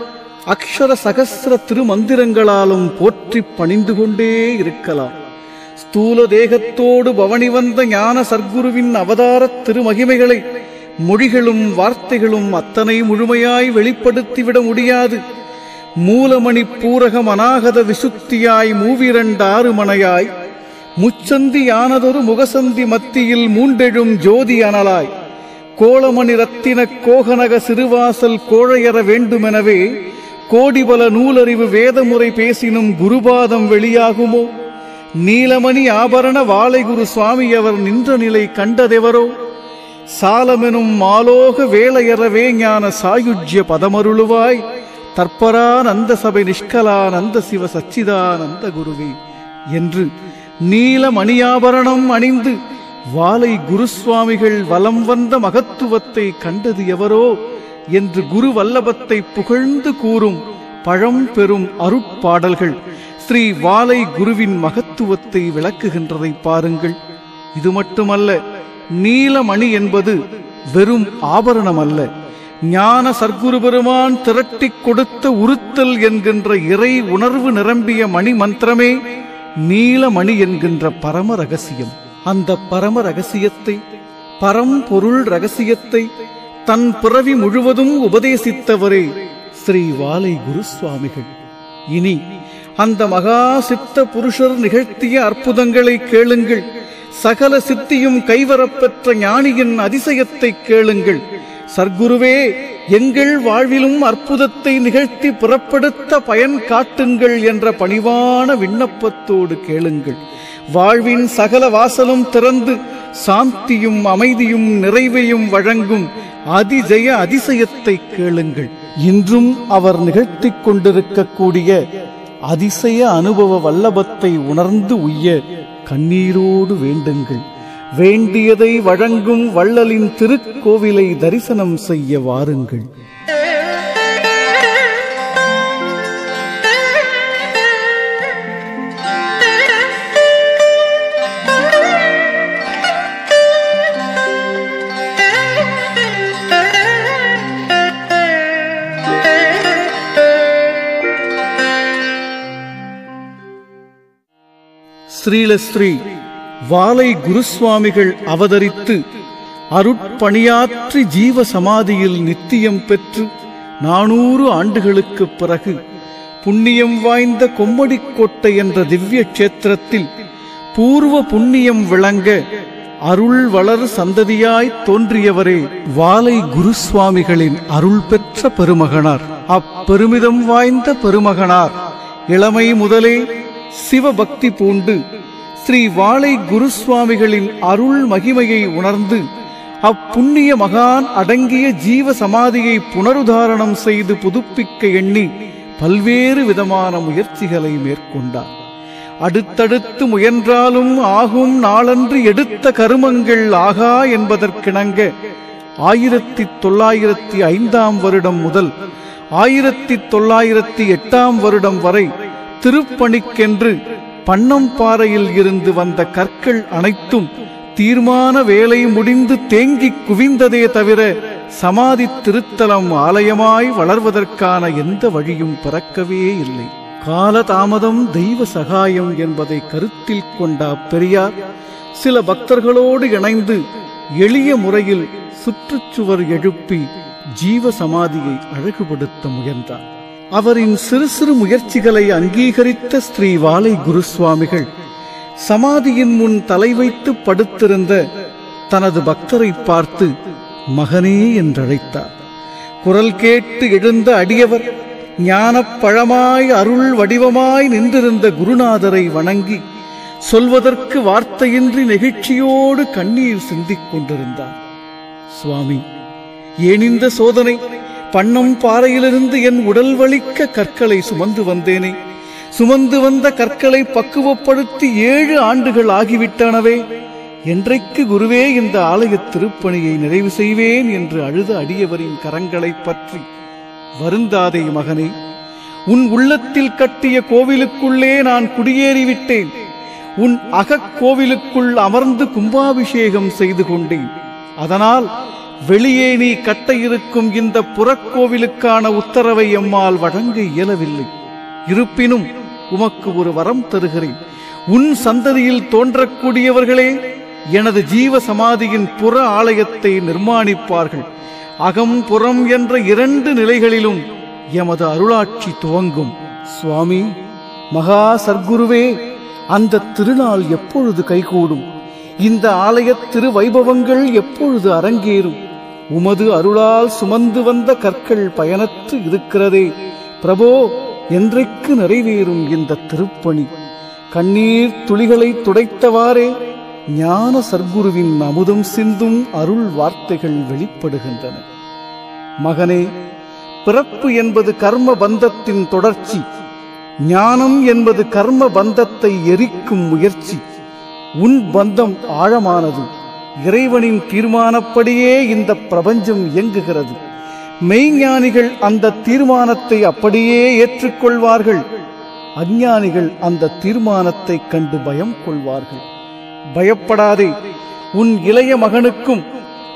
அக்ஷர சகஸ்ர திருமந்திரங்களாலும் போற்றி பணிந்து கொண்டே இருக்கலாம். ஸ்தூல தேகத்தோடு பவனி வந்த ஞான சர்க்குருவின் அவதார திருமகிமைகளை மொழிகளும் வார்த்தைகளும் அத்தனை முழுமையாய் வெளிப்படுத்திவிட முடியாது. மூலமணி பூரகம் அநாகத விசுத்தியாய் மூவிரண்டாறு மனையாய் முச்சந்தி யானதொரு முகசந்தி மத்தியில் மூண்டெழும் ஜோதி அனலாய் கோளமணி ரத்தின கோகனக சிறுவாசல் கோழையற வேண்டுமெனவே கோடிபல நூலறிவு வேதமுறை பேசினும் குருபாதம் வெளியாகுமோ? நீலமணி ஆபரண வாழைகுரு சுவாமியவர் நின்ற நிலை கண்டதெவரோ? சாலமெனும் மாலோக வேளையறவே ஞான சாயுஜ்ய பதமருளுவாய் தற்பரானந்த சபை நிஷ்கலானந்த சிவ சச்சிதானந்த குருவே என்று நீலமணியாபரணம் அணிந்து வாலை குருசுவாமிகள் வலம் வந்த மகத்துவத்தை கண்டது எவரோ என்று குரு வல்லபத்தை புகழ்ந்து கூறும் பழம் பெறும் அருட்பாடல்கள் ஸ்ரீ வாலை குருவின் மகத்துவத்தை விளக்குகின்றதை பாருங்கள். இது மட்டுமல்ல, நீலமணி என்பது வெறும் ஆபரணம் அல்ல, ஞான சர்க்குரு பெருமான் திரட்டிக் கொடுத்த உறுத்தல் என்கின்ற இறை உணர்வு நிரம்பிய மணி மந்திரமே நீலமணி என்கின்ற பரம ரகசியம். அந்த பரம ரகசியத்தை, பரம்பொருள் ரகசியத்தை தன் பிறவி முழுவதும் உபதேசித்தவரே ஸ்ரீ வாலை குருசுவாமிகள். இனி அந்த மகா சித்த புருஷர் நிகழ்த்திய அற்புதங்களை கேளுங்கள். சகல சித்தியும் கைவரப்பெற்ற ஞானியின் அதிசயத்தை கேளுங்கள். சர்க்குருவே, எங்கள் வாழ்விலும் அற்புதத்தை நிகழ்த்தி புறப்படுத்த பயன் காட்டுங்கள் என்ற பணிவான விண்ணப்பத்தோடு கேளுங்கள். வாழ்வின் சகல வாசலும் திறந்து சாந்தியும் அமைதியும் நிறைவையும் வழங்கும் அதிஜய அதிசயத்தை கேளுங்கள். இன்றும் அவர் நிகழ்த்திக் கொண்டிருக்கக்கூடிய அதிசய அனுபவ வல்லபத்தை உணர்ந்து உய்ய கண்ணீரோடு வேண்டுங்கள். வேண்டியதை வழங்கும் வள்ளலின் திருக்கோவிலை தரிசனம் செய்ய வாருங்கள். ஸ்ரீலஸ்ரீ வாலை குருசுவாமிகள் அவதரித்து அருட்பணியாற்றி ஜீவ சமாதியில் நித்தியம் பெற்று 400 ஆண்டுகளுக்குப் பிறகு புண்ணியம் வாய்ந்த கொம்மடிக்கோட்டை என்ற திவ்ய கஷேத்திரத்தில் பூர்வ புண்ணியம் விளங்க அருள் வளர் சந்ததியாய் தோன்றியவரே வாலை குருசுவாமிகளின் அருள் பெற்ற பெருமகனார். அப்பெருமிதம் வாய்ந்த பெருமகனார் இளமை முதலே சிவபக்தி பூண்டு ஸ்ரீ வாலை குருசுவாமிகளின் அருள் மகிமையை உணர்ந்து அப்புண்ணிய மகான் அடங்கிய ஜீவ சமாதியை புனருதாரணம் செய்து புதுப்பிக்க எண்ணி பல்வேறு விதமான முயற்சிகளை மேற்கொண்டார். அடுத்தடுத்து முயன்றாலும் ஆகும் நாளன்று எடுத்த கருமங்கள் ஆகா என்பதற்கிணங்க 1905 வருடம் முதல் 1908 வருடம் வரை திருப்பணிக்கென்று பன்னம்பாறையில் இருந்து வந்த கற்கள் அனைத்தும் தீர்மான வேலை முடிந்து தேங்கி குவிந்ததே தவிர சமாதி திருத்தலம் ஆலயமாய் வளர்வதற்கான எந்த வழியும் பிறக்கவே இல்லை. காலதாமதம் தெய்வ சகாயம் என்பதை கருத்தில் கொண்ட பெரியார் சில பக்தர்களோடு இணைந்து எளிய முறையில் சுற்றுச்சுவர் எழுப்பி ஜீவ சமாதியை அழகுபடுத்த முயன்றார். அவரின் சிறு சிறு முயற்சிகளை அங்கீகரித்த ஸ்ரீ வாலை குருசுவாமிகள் சமாதியின் முன் தலை வைத்து படுத்திருந்த தனது பக்தரை பார்த்து மகனே என்றழைத்தார். குரல் கேட்டு எழுந்த அடியவர் ஞானப் பழமாய் அருள் வடிவமாய் நின்றிருந்த குருநாதரை வணங்கி சொல்வதற்கு வார்த்தையின்றி நெகிழ்ச்சியோடு கண்ணீர் சிந்திக் கொண்டிருந்தார். சுவாமி, ஏன் இந்த சோதனை? பன்னம் பாறையிலிருந்து என் உடல் வலிக்க கற்களை சுமந்து வந்தேனே. சுமந்து வந்த கற்களை பக்குவப்படுத்தி 7 ஆண்டுகள் ஆகிவிட்டனவே. என்றைக்கு குருவே இந்த ஆலய திருப்பணியை நிறைவு செய்வேன் என்று அழுத அடியவரின் கரங்களை பற்றி, வருந்தாதே மகனே, உன் உள்ளத்தில் கட்டிய கோவிலுக்குள்ளே நான் குடியேறிவிட்டேன். உன் அகக்கோவிலுக்குள் அமர்ந்து கும்பாபிஷேகம் செய்து கொண்டேன். அதனால் வெளியே நீ கட்ட இருக்கும் இந்த புறக்கோவிலுக்கான உத்தரவை எம்மால் வழங்க இயலவில்லை. இருப்பினும் உமக்கு ஒரு வரம் தருகிறேன். உன் சந்ததியில் தோன்றக்கூடியவர்களே எனது ஜீவ சமாதியின் புற ஆலயத்தை நிர்மாணிப்பார்கள். அகம் புறம் என்ற 2 நிலைகளிலும் எமது அருளாட்சி துவங்கும். சுவாமி, மகா சர்க்குருவே, அந்த திருநாள் எப்பொழுது கைகூடும்? இந்த ஆலய திருவைபவங்கள் எப்பொழுது அரங்கேறும்? உமது அருளால் சுமந்து வந்த கற்கள் பயனற்று இருக்கிறதே பிரபோ, என்றைக்கு நிறைவேறும் இந்த திருப்பணி? கண்ணீர் துளிகளை துடைத்தவாறே ஞான சர்க்குருவின் அமுதம் சிந்தும் அருள் வார்த்தைகள் வெளிப்படுகின்றன. மகனே, பிறப்பு என்பது கர்ம பந்தத்தின் தொடர்ச்சி. ஞானம் என்பது கர்ம பந்தத்தை எரிக்கும் முயற்சி. உன் பந்தம் ஆழமானது. இறைவனின் தீர்மானப்படியே இந்த பிரபஞ்சம் இயங்குகிறது. மெய்ஞானிகள் அந்த தீர்மானத்தை அப்படியே ஏற்றுக்கொள்வார்கள். அஞ்ஞானிகள் அந்த தீர்மானத்தை கண்டு பயம் கொள்வார்கள். பயப்படாதே. உன் இளைய மகனுக்கும்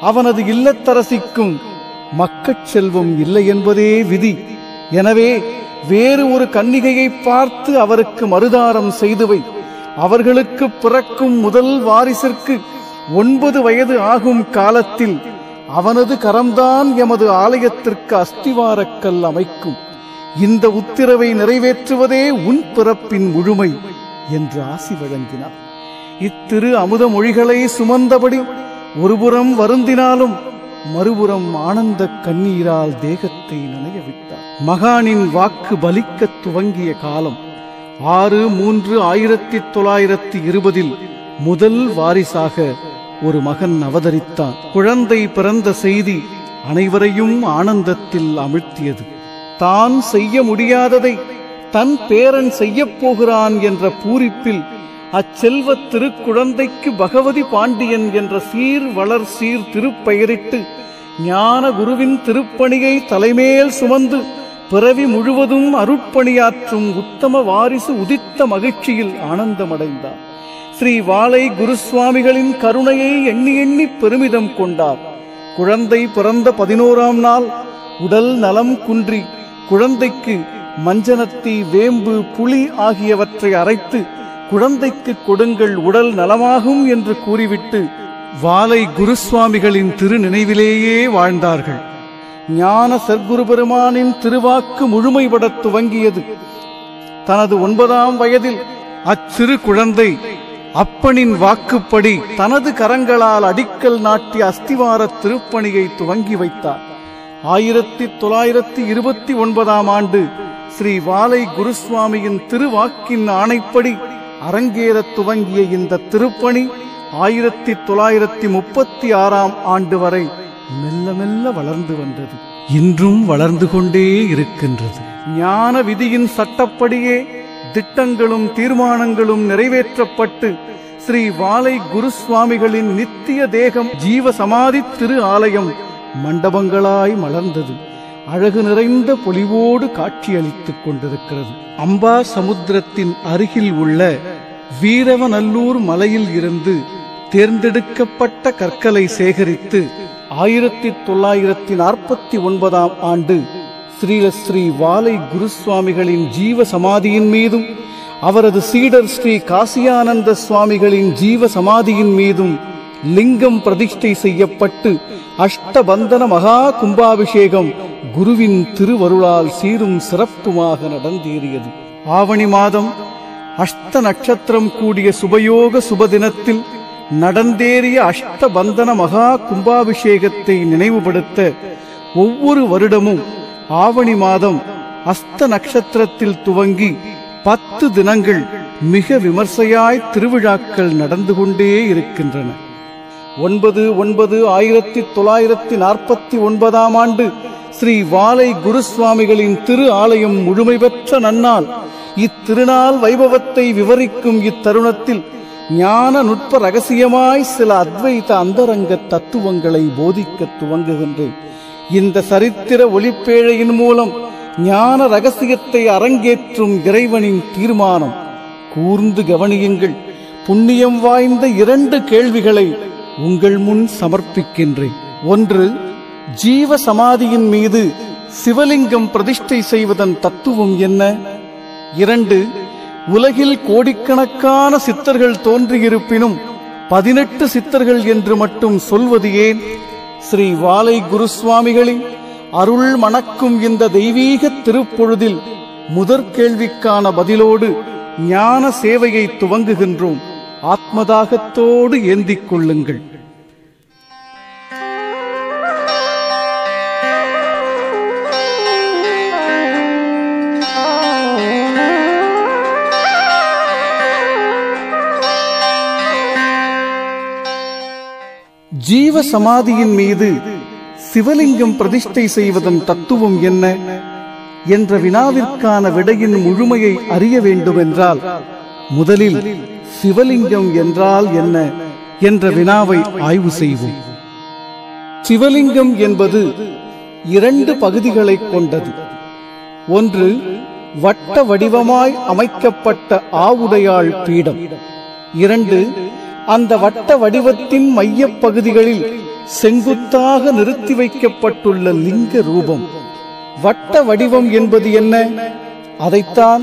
அவனது இல்லத்தரசிக்கும் மக்கட் செல்வம் இல்லை என்பதே விதி. எனவே வேறு ஒரு கன்னிகையை பார்த்து அவருக்கு மறுதாரம் செய்துவை. அவர்களுக்கு பிறக்கும் முதல் வாரிசிற்கு 9 வயது ஆகும் காலத்தில் அவனது கரம்தான் எமது ஆலயத்திற்கு அஸ்திவாரக்கல் அமைக்கும். இந்த உத்தரவை நிறைவேற்றுவதே உன் பிறப்பின் முழுமை என்று ஆசி வழங்கினார். இத்திரு அமுத மொழிகளை சுமந்தபடி ஒருபுறம் வருந்தினாலும் மறுபுறம் ஆனந்த கண்ணீரால் தேகத்தை நனையவிட்டார். மகானின் வாக்கு பலிக்க துவங்கிய காலம் 6/3/1920 முதல் வாரிசாக ஒரு மகன் அவதரித்தான். குழந்தை பிறந்த செய்தி அனைவரையும் ஆனந்தத்தில் அமிழ்த்தியது. தான் செய்ய முடியாததை தன் பேரன் செய்யப் போகிறான் என்ற பூரிப்பில் அச்செல்வ திருக்குழந்தைக்கு பகவதி பாண்டியன் என்ற சீர் வளர் சீர் திருப்பெயரிட்டு ஞான குருவின் திருப்பணியை தலைமேல் சுமந்து பிறவி முழுவதும் அருட்பணியாற்றும் உத்தம வாரிசு உதித்த மகிழ்ச்சியில் ஆனந்தமடைந்தார். ஸ்ரீ வாலை குருசுவாமிகளின் கருணையை எண்ணி எண்ணி பெருமிதம் கொண்டார். குழந்தை பிறந்த 11ஆம் நாள் உடல் நலம் குன்றி குழந்தைக்கு மஞ்சனத்தி, வேம்பு, புளி ஆகியவற்றை அரைத்து குழந்தைக்கு கொடுங்கள், உடல் நலமாகும் என்று கூறிவிட்டு வாலை குருசுவாமிகளின் திருநினைவிலேயே வாழ்ந்தார்கள். ஞான சர்க்குரு பெருமானின் திருவாக்கு முழுமைபடத் துவங்கியது. தனது 9ஆம் வயதில் அச்சிறு குழந்தை அப்பனின் வாக்குப்படி தனது கரங்களால் அடிக்கல் நாட்டி அஸ்திவார திருப்பணியை துவங்கி வைத்தார். 1929ஆம் ஆண்டு ஸ்ரீ வாலை குருசுவாமியின் திருவாக்கின் ஆணைப்படி அரங்கேறத் துவங்கிய இந்த திருப்பணி 1936ஆம் ஆண்டு வரை மெல்ல மெல்ல வளர்ந்து வந்தது. இன்றும் வளர்ந்து கொண்டே இருக்கின்றது. ஞான விதியின் சட்டப்படியே திட்டங்களும் தீர்மானங்களும் நிறைவேற்றப்பட்டு ஸ்ரீ வாலை குருசுவாமிகளின் நித்திய தேகம் ஜீவ சமாதி திரு ஆலயம் மண்டபங்களாய் மலர்ந்தது. அழகு நிறைந்த பொலிவோடு காட்சியளித்துக் கொண்டிருக்கிறது. அம்பா சமுத்திரத்தின் அருகில் உள்ள வீரவநல்லூர் மலையில் இருந்து தேர்ந்தெடுக்கப்பட்ட கற்களை சேகரித்து 1949ஆம் ஆண்டு ஸ்ரீ வாலை குருசுவாமிகளின் ஜீவ சமாதியின் மீதும் அவரது சீடர் ஸ்ரீ காசியானந்த சுவாமிகளின் ஜீவ சமாதியின் மீதும் லிங்கம் பிரதிஷ்டை செய்யப்பட்டு அஷ்டபந்தன மகா கும்பாபிஷேகம் குருவின் திருவருளால் சீரும் சிறப்புமாக நடந்தேறியது. ஆவணி மாதம் அஷ்ட நட்சத்திரம் கூடிய சுபயோக சுபதினத்தில் நடந்தேறிய அஷ்டபந்தன மகா கும்பாபிஷேகத்தை நினைவுபடுத்த ஒவ்வொரு வருடமும் ஆவணி மாதம் அஸ்த நட்சத்திரத்தில் துவங்கி 10 தினங்கள் மிக விமர்சையாய் திருவிழாக்கள் நடந்து கொண்டே இருக்கின்றன. 9/9/1949ஆம் ஆண்டு ஸ்ரீ வாலை குருசுவாமிகளின் திரு ஆலயம் முழுமை பெற்ற நன்னாள். இத்திருநாள் வைபவத்தை விவரிக்கும் இத்தருணத்தில் ஞான நுட்ப ரகசியமாய் சில அத்வைத அந்தரங்க தத்துவங்களை போதிக்க துவங்குகின்றேன். இந்த சரித்திர ஒளிப்பேழையின் மூலம் ஞான ரகசியத்தை அரங்கேற்றும் இறைவனின் தீர்மானம். கூர்ந்து கவனியுங்கள். புண்ணியம் வாய்ந்த 2 கேள்விகளை உங்கள் முன் சமர்ப்பிக்கின்றேன். 1. ஜீவ சமாதியின் மீது சிவலிங்கம் பிரதிஷ்டை செய்வதன் தத்துவம் என்ன? 2. உலகில் கோடிக்கணக்கான சித்தர்கள் தோன்றியிருப்பினும் 18 சித்தர்கள் என்று மட்டும் சொல்வது ஏன்? ஸ்ரீ வாலை குருசுவாமிகளின் அருள் மணக்கும் இந்த தெய்வீக திருப்பொழுதில் முதற் கேள்விக்கான பதிலோடு ஞான சேவையை துவங்குகின்றோம். ஆத்மதாகத்தோடு ஏந்திக் கொள்ளுங்கள். ஜீவ சமாதியின் மீது சிவலிங்கம் பிரதிஷ்டை செய்வதன் தத்துவம் என்ன என்ற வினாவிற்கான விடையின் முழுமையை அறிய வேண்டுமென்றால் முதலில் சிவலிங்கம் என்றால் என்ன என்ற வினாவை ஆய்வு செய்வோம். சிவலிங்கம் என்பது 2 பகுதிகளை கொண்டது. 1. வட்ட வடிவமாய் அமைக்கப்பட்ட ஆவுடையாள் பீடம். 2. அந்த வட்ட வடிவத்தின் மையப் பகுதிகளில் செங்குத்தாக நிறுத்தி வைக்கப்பட்டுள்ள லிங்க ரூபம். வட்ட வடிவம் என்பது என்ன? அதைத்தான்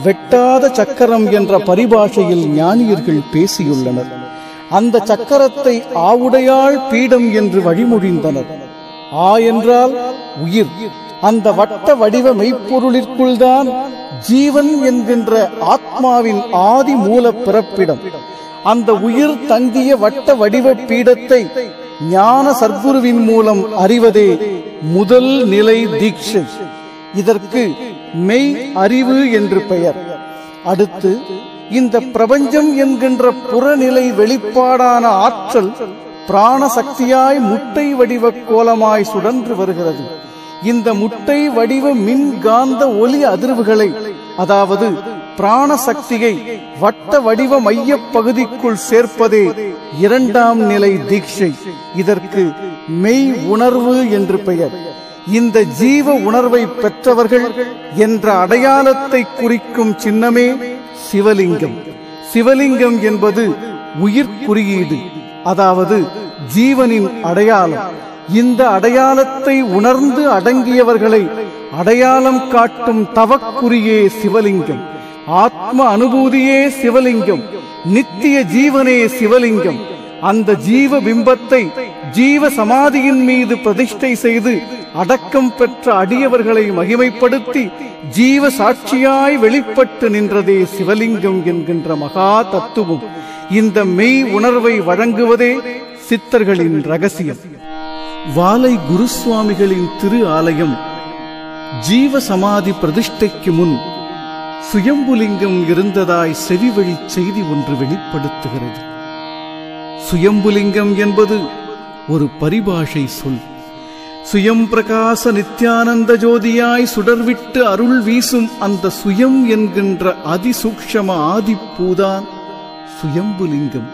வெட்டாத சக்கரம் என்ற பரிபாஷையில் ஞானியர்கள் பேசியுள்ளனர். அந்த சக்கரத்தை ஆவுடையாள் பீடம் என்று வழிமொழிந்தனர். ஆ என்றால் உயிர். அந்த வட்ட வடிவ மெய்ப்பொருளிற்குள்தான் ஜீவன் என்கின்ற ஆத்மாவின் ஆதி மூல பிறப்பிடம். அந்த உயிர் தங்கிய வட்ட வடிவ பீடத்தை ஞான சர்க்குருவின் மூலம் அறிவதே முதல் நிலை தீட்சை. இதற்கு மெய் அறிவு என்று பெயர். அடுத்து இந்த பிரபஞ்சம் என்கின்ற புறநிலை வெளிப்பாடான ஆற்றல் பிராண சக்தியாய் முட்டை வடிவ கோலமாய் சுழன்று வருகிறது. இந்த முட்டை வடிவ மின்காந்த ஒலி அதிர்வுகளை, அதாவது பிராண சக்தியை வட்ட வடிவ மைய பகுதிக்குள் சேர்ப்பதே இரண்டாம் நிலை தீட்சை. இதற்கு மெய் உணர்வு என்று பெயர். இந்த ஜீவ உணர்வை பெற்றவர்கள் என்ற அடையாளத்தை குறிக்கும் சின்னமே சிவலிங்கம். சிவலிங்கம் என்பது உயிர் குறியீடு, அதாவது ஜீவனின் அடையாளம். இந்த அடையாளத்தை உணர்ந்து அடங்கியவர்களை அடையாளம் காட்டும் தவக்குறியே சிவலிங்கம். ஆத்ம அனுபூதியே சிவலிங்கம். நித்திய ஜீவனே சிவலிங்கம். அந்த ஜீவ பிம்பத்தை ஜீவ சமாதியின் மீது பிரதிஷ்டை செய்து அடக்கம் பெற்ற அடியவர்களை மகிமைப்படுத்தி ஜீவ சாட்சியாய் வெளிப்பட்டு நின்றதே சிவலிங்கம் என்கின்ற மகா தத்துவம். இந்த மெய் உணர்வை வழங்குவதே சித்தர்களின் ரகசியம். வாலை குருசுவாமிகளின் திரு ஆலயம் ஜீவ சமாதி பிரதிஷ்டைக்கு முன் சுயம்புலிங்கம் இருந்ததாய் செவிவழி செய்தி ஒன்று வெளிப்படுத்துகிறது. சுயம்புலிங்கம் என்பது ஒரு பரிபாஷை சொல். சுயம் பிரகாச நித்யானந்த ஜோதியாய் சுடர்விட்டு அருள் வீசும் அந்த சுயம் என்கின்ற அதிசூக்ஷம ஆதிப்பூதான் சுயம்புலிங்கம்.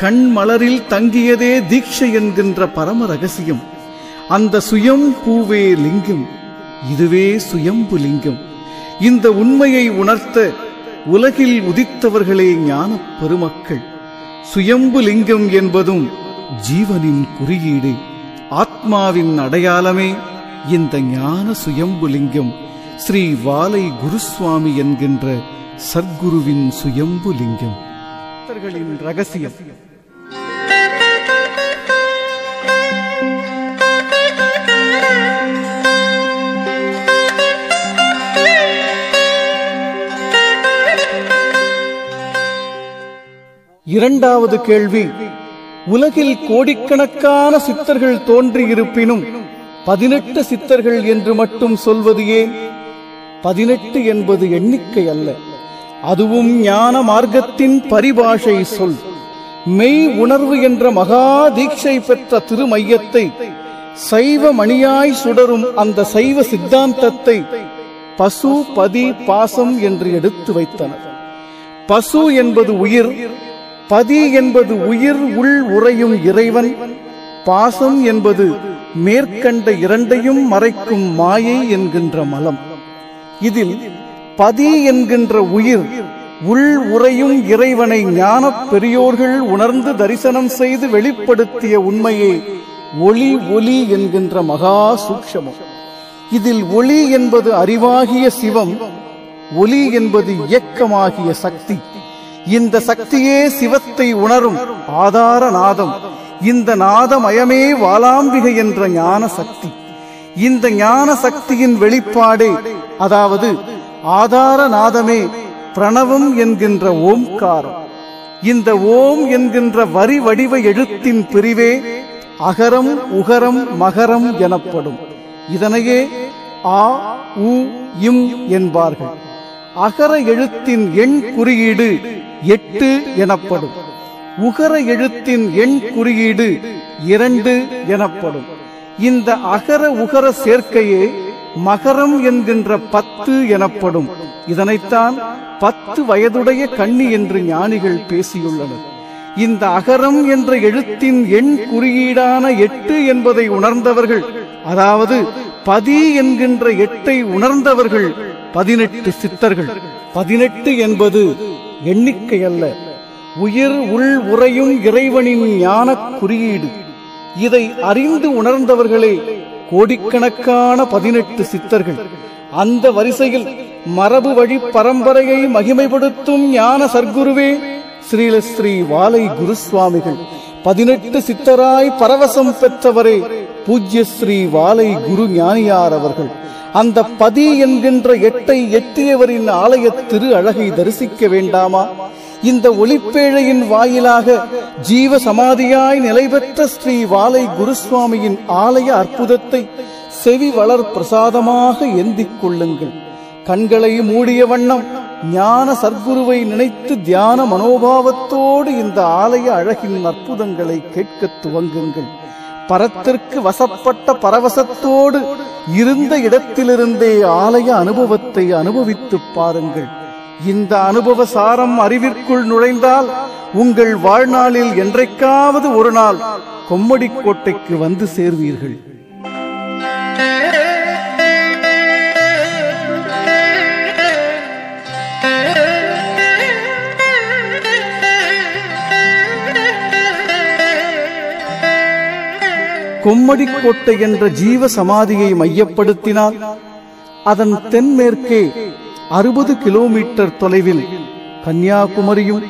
கண் மலரில் தங்கியதே தீட்சை என்கின்ற பரம ரகசியம். அந்த சுயம் பூவே லிங்கம். இதுவே சுயம்புலிங்கம். இந்த உண்மையை உணர்த்த உலகில் உதித்தவர்களே ஞானப் பெருமக்கள். சுயம்புலிங்கம் என்பதும் ஜீவனின் குறியீடு, ஆத்மாவின் அடையாளமே இந்த ஞான சுயம்புலிங்கம். ஸ்ரீ வாலை குருசுவாமி என்கின்ற சர்க்குருவின் சுயம்புலிங்கம். சித்தர்களின் ரகசியம். இரண்டாவது கேள்வி, உலகில் கோடிக்கணக்கான சித்தர்கள் தோன்றியிருப்பினும் 18 சித்தர்கள் என்று மட்டும் சொல்வது ஏன்? 18 என்பது எண்ணிக்கை அல்ல, அதுவும் ஞான மார்க்கத்தின் பரிபாஷை சொல். மெய் உணர்வு என்ற மகா தீட்சை பெற்ற திருமையத்தை, சைவ மணியாய் சுடரும் அந்த சைவ சித்தாந்தத்தை பசு பதி பாசம் என்று எடுத்து வைத்தனர். பசு என்பது உயிர், பதி என்பது உயிர் உள் உறையும் இறைவன், பாசம் என்பது மேற்கண்ட இரண்டையும் மறைக்கும் மாயை என்கின்ற மலம். இதில் பதி என்கின்ற உயிர் உள் உறையும் இறைவனை ஞானப் பெரியோர்கள் உணர்ந்து தரிசனம் செய்து வெளிப்படுத்திய உண்மையே ஒளி ஒலி என்கின்ற மகா சூக்ஷமம். இதில் ஒளி என்பது அறிவாகிய சிவம், ஒலி என்பது இயக்கமாகிய சக்தி. இந்த சக்தியே சிவத்தை உணரும் ஆதார நாதம். இந்த நாதமயமே வாலாம்பிகை என்ற ஞான சக்தி. இந்த ஞான சக்தியின் வெளிப்பாடே, அதாவது ஆதார நாதமே பிரணவம் என்கின்ற ஓம்காரம். இந்த ஓம் என்கின்ற வரி வடிவ எழுத்தின் பிரிவே அகரம் உகரம் மகரம் எனப்படும். இதனையே ஆ உ இம் என்பார்கள். அகர எழுத்தின் எண் குறியீடு 8 எனப்படும். உகர எழுத்தின் எண் குறியீடு 2 எனப்படும். இந்த அகர உகர சேர்க்கையே மகரம் என்கின்ற 10 எனப்படும். இதனைத்தான் 10 வயதுடைய கன்னி என்று ஞானிகள் பேசியுள்ளனர். இந்த அகரம் என்ற எழுத்தின் எண் குறியீடான 8 என்பதை உணர்ந்தவர்கள், அதாவது பதி என்கின்ற 8ஐ உணர்ந்தவர்கள் 18 சித்தர்கள். 18 என்பது எண்ணிக்கை அல்ல, உயிர் உள் உறையும் இறைவனின் ஞான குறியீடு. இதை அறிந்து உணர்ந்தவர்களே கோடிக்கணக்கான 18 சித்தர்கள். அந்த வரிசையில் மரபு வழி பரம்பரையை மகிமைப்படுத்தும் ஞான சர்க்குருவே ஸ்ரீல ஸ்ரீ வாலை குருசுவாமிகள். 18 சித்தராய் பரவசம் பெற்றவரே பூஜ்ய ஸ்ரீ வாலை குரு ஞானியார் அவர்கள். அந்த பதி என்கின்ற 8ஐ எட்டியவரின் ஆலய திரு அழகை தரிசிக்க வேண்டாமா? இந்த ஒளிப்பேழையின் வாயிலாக ஜீவ சமாதியாய் நிலை பெற்ற ஸ்ரீ வாலை குருசுவாமியின் ஆலய அற்புதத்தை செவி வளர் பிரசாதமாக ஏந்திக் கொள்ளுங்கள். கண்களை மூடிய வண்ணம் ஞான சர்க்குருவை நினைத்து தியான மனோபாவத்தோடு இந்த ஆலய அழகின் அற்புதங்களை கேட்கத் துவங்குங்கள். பரத்திற்கு வசப்பட்ட பரவசத்தோடு இருந்த இடத்திலிருந்தே ஆலய அனுபவத்தை அனுபவித்துப் பாருங்கள். இந்த அனுபவ சாரம் அறிவிற்குள் நுழைந்தால் உங்கள் வாழ்நாளில் என்றைக்காவது ஒரு நாள் கொம்மடிக்கோட்டைக்கு வந்து சேர்வீர்கள். கொம்மடிக்கோட்டை என்ற ஜீவ சமாதியை மையப்படுத்தினால் அதன் தென்மேற்கே 60 கிலோமீட்டர் தொலைவில் கன்னியாகுமரியும்,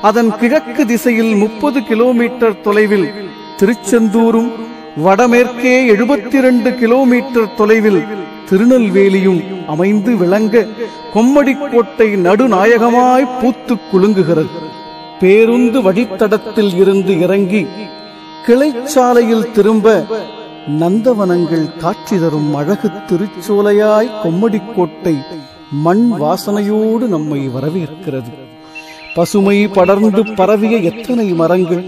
அதன் கிழக்கு திசையில் 30 கிலோமீட்டர் தொலைவில் திருச்செந்தூரும், வடமேற்கே 72 கிலோமீட்டர் தொலைவில் திருநெல்வேலியும் அமைந்து விளங்க கொம்மடிக்கோட்டை நடுநாயகமாய் பூத்து குலுங்குகிறது. பேருந்து வழித்தடத்தில் இருந்து இறங்கி கிளைச்சாலையில் திரும்ப நந்தவனங்கள் காட்சி தரும் அழகு திருச்சோலையாய் கொம்மடிக்கோட்டை மண் வாசனையோடு நம்மை வரவேற்கிறது. பசுமை படர்ந்து பரவிய எத்தனை மரங்கள்,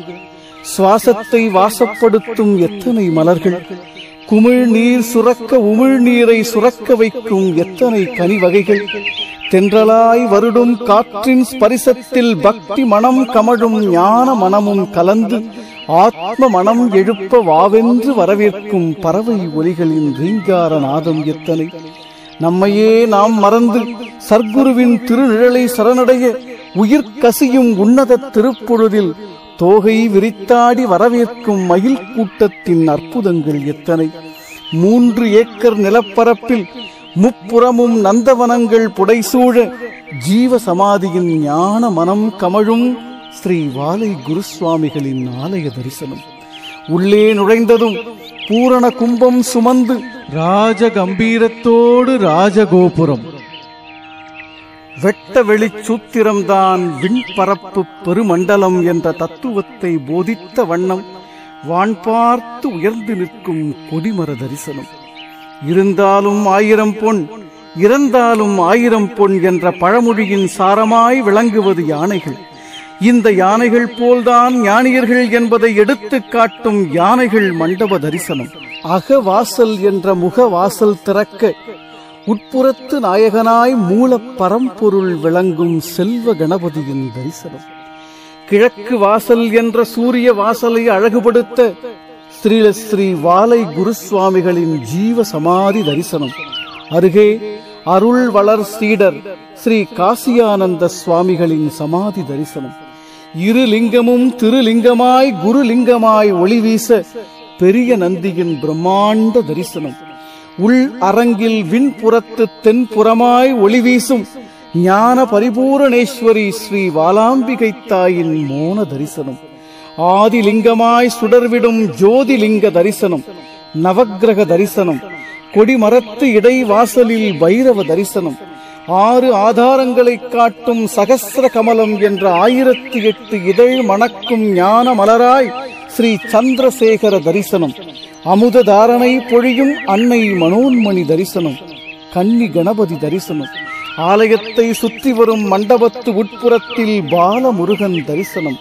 சுவாசத்தை வாசப்படுத்தும் எத்தனை மலர்கள், குமிழ் நீர் சுரக்க உமிழ்நீரை சுரக்க வைக்கும் எத்தனை கனி வகைகள், தென்றலாய் வருடும் காற்றின் ஸ்பரிசத்தில் பக்தி மனம் கமழும் ஞான மனமும் கலந்து ஆத்ம மனம் எழுப்ப வாவென்று வரவேற்கும் பறவை ஒலிகளின் ரீங்கார நாதம் எத்தனை. நம்மையே நாம் மறந்து சர்க்குருவின் திருநிழலை சரணடைய உயிர் கசியும் உன்னத திருப்பொழுதில் தோகை விரித்தாடி வரவேற்கும் மயில் கூட்டத்தின் அற்புதங்கள் எத்தனை. 3 ஏக்கர் நிலப்பரப்பில் முப்புறமும் நந்தவனங்கள் புடைசூழ ஜீவ சமாதியின் ஞான மனம் கமழும் ஸ்ரீ வாலை குருசுவாமிகளின் ஆலய தரிசனம். உள்ளே நுழைந்ததும் பூரண கும்பம் சுமந்து ராஜ கம்பீரத்தோடு ராஜகோபுரம். வெட்ட வெளிச்சூத்திரம்தான் விண்பரப்பு பெருமண்டலம் என்ற தத்துவத்தை போதித்த வண்ணம் வான் பார்த்து உயர்ந்து நிற்கும் கொடிமர தரிசனம். இருந்தாலும் 1000 பொன், இறந்தாலும் 1000 பொன் என்ற பழமொழியின் சாரமாய் விளங்குவது யானைகள். இந்த யானைகள் போல்தான் ஞானியர்கள் என்பதை எடுத்து காட்டும் யானைகள் மண்டப தரிசனம். அகவாசல் என்ற முகவாசல் திறக்க உட்புறத்து நாயகனாய் மூல பரம்பொருள் விளங்கும் செல்வ கணபதியின் தரிசனம். கிழக்கு வாசல் என்ற சூரிய வாசலை அழகுபடுத்த ஸ்ரீ வாலை குருசுவாமிகளின் ஜீவ சமாதி தரிசனம். அருகே அருள் வளர் சீடர் ஸ்ரீ காசியானந்த சுவாமிகளின் சமாதி தரிசனம். இரு லிங்கமும் திருலிங்கமாய் குருலிங்கமாய் ஒளி வீச பெரிய நந்தியின் பிரம்மாண்ட தரிசனம். உள் அரங்கில் விண்புறத்து தென்புறமாய் ஒளி வீசும் ஞான பரிபூரணேஸ்வரி ஸ்ரீ வாலாம்பிகை தாயின் மோன தரிசனம். ஆதிலிங்கமாய் சுடர்விடும் ஜோதிலிங்க தரிசனம். நவக்கிரக தரிசனம். கொடிமரத்து இடை வாசலில் பைரவ தரிசனம். 6 ஆதாரங்களை காட்டும் சகஸ்ர கமலம் என்ற 1008 இதழ் மணக்கும் ஞான மலராய் ஸ்ரீ சந்திரசேகர தரிசனம். அமுத தாரணை பொழியும் அன்னை மனோன்மணி தரிசனம். கன்னி கணபதி தரிசனம். ஆலயத்தை சுற்றி வரும் மண்டபத்து உட்புறத்தில் பாலமுருகன் தரிசனம்.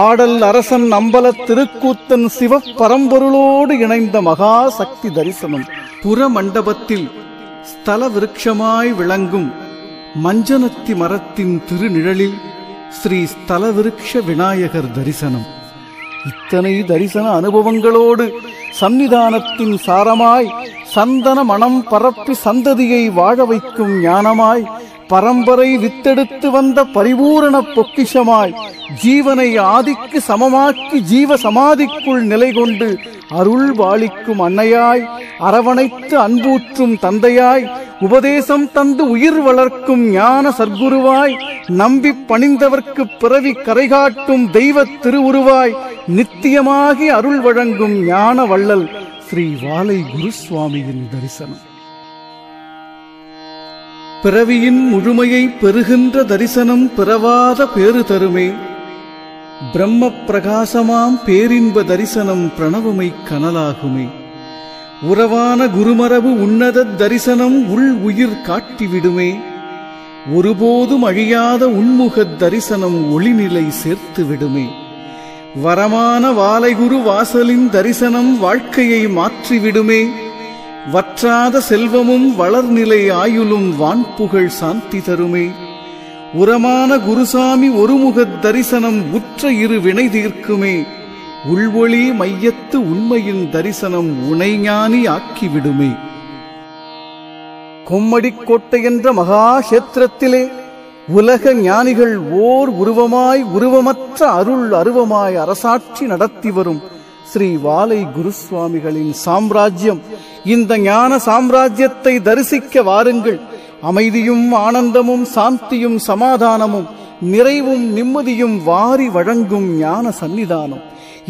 ஆடல் அரசன் அம்பல திருக்கூத்தன் சிவ பரம்பொருளோடு இணைந்த மகா சக்தி தரிசனம். புற மண்டபத்தில் ஸ்தல விருட்சமாய் விளங்கும் மஞ்சனத்தி மரத்தின் திருநிழலில் ஸ்ரீ ஸ்தல விருட்ச விநாயகர் தரிசனம். இத்தனை தரிசன அனுபவங்களோடு சந்நிதானத்தின் சாரமாய் சந்தன மனம் பரப்பி சந்ததியை வாழ வைக்கும் ஞானமாய் பரம்பரை வித்தெடுத்து வந்த பரிபூரண பொக்கிஷமாய் ஜீவனை ஆதிக்கு சமமாக்கி ஜீவ சமாதிக்குள் நிலை கொண்டு அருள் பாலிக்கும் அன்னையாய் அரவணைத்து அன்பூற்றும் தந்தையாய் உபதேசம் தந்து உயிர் வளர்க்கும் ஞான சர்க்குருவாய் நம்பி பணிந்தவர்க்கு பிறவி கரைகாட்டும் தெய்வ திருவுருவாய் நித்தியமாகி அருள் வழங்கும் ஞான வள்ளல் ஸ்ரீ வாலை குருசுவாமியின் தரிசனம். பிறவியின் முழுமையை பெறுகின்ற தரிசனம் பிறவாத பேறு தருமே. பிரம்ம பிரகாசமாம் பேரின்ப தரிசனம் பிரணவமை கனலாகுமே. உறவான குருமரபு உன்னத தரிசனம் உள் உயிர் காட்டிவிடுமே. ஒருபோதும் அழியாத உன்முகத் தரிசனம் ஒளிநிலை சேர்த்து விடுமே. வரமான வாலைகுரு வாசலின் தரிசனம் வாழ்க்கையை மாற்றிவிடுமே. வற்றாத செல்வமும் வளர்நிலை ஆயுளும் வான்புகழ் சாந்தி தருமே. உரமான குருசாமி ஒருமுகத் தரிசனம் உற்ற இரு வினை தீர்க்குமே. உள்வொளி மையத்து உண்மையின் தரிசனம் உனைஞானி ஆக்கிவிடுமே. கொம்மடிக்கோட்டை என்ற மகாஷேத்திரத்திலே உலக ஞானிகள் ஓர் உருவமாய் உருவமற்ற அருள் அருவமாய் அரசாட்சி நடத்தி வரும் ஸ்ரீ வாலை குருசுவாமிகளின் சாம்ராஜ்யம். இந்த ஞான சாம்ராஜ்யத்தை தரிசிக்க வாருங்கள். அமைதியும் ஆனந்தமும் சாந்தியும் சமாதானமும் நிறைவும் நிம்மதியும் வாரி வழங்கும் ஞான சந்நிதானம்.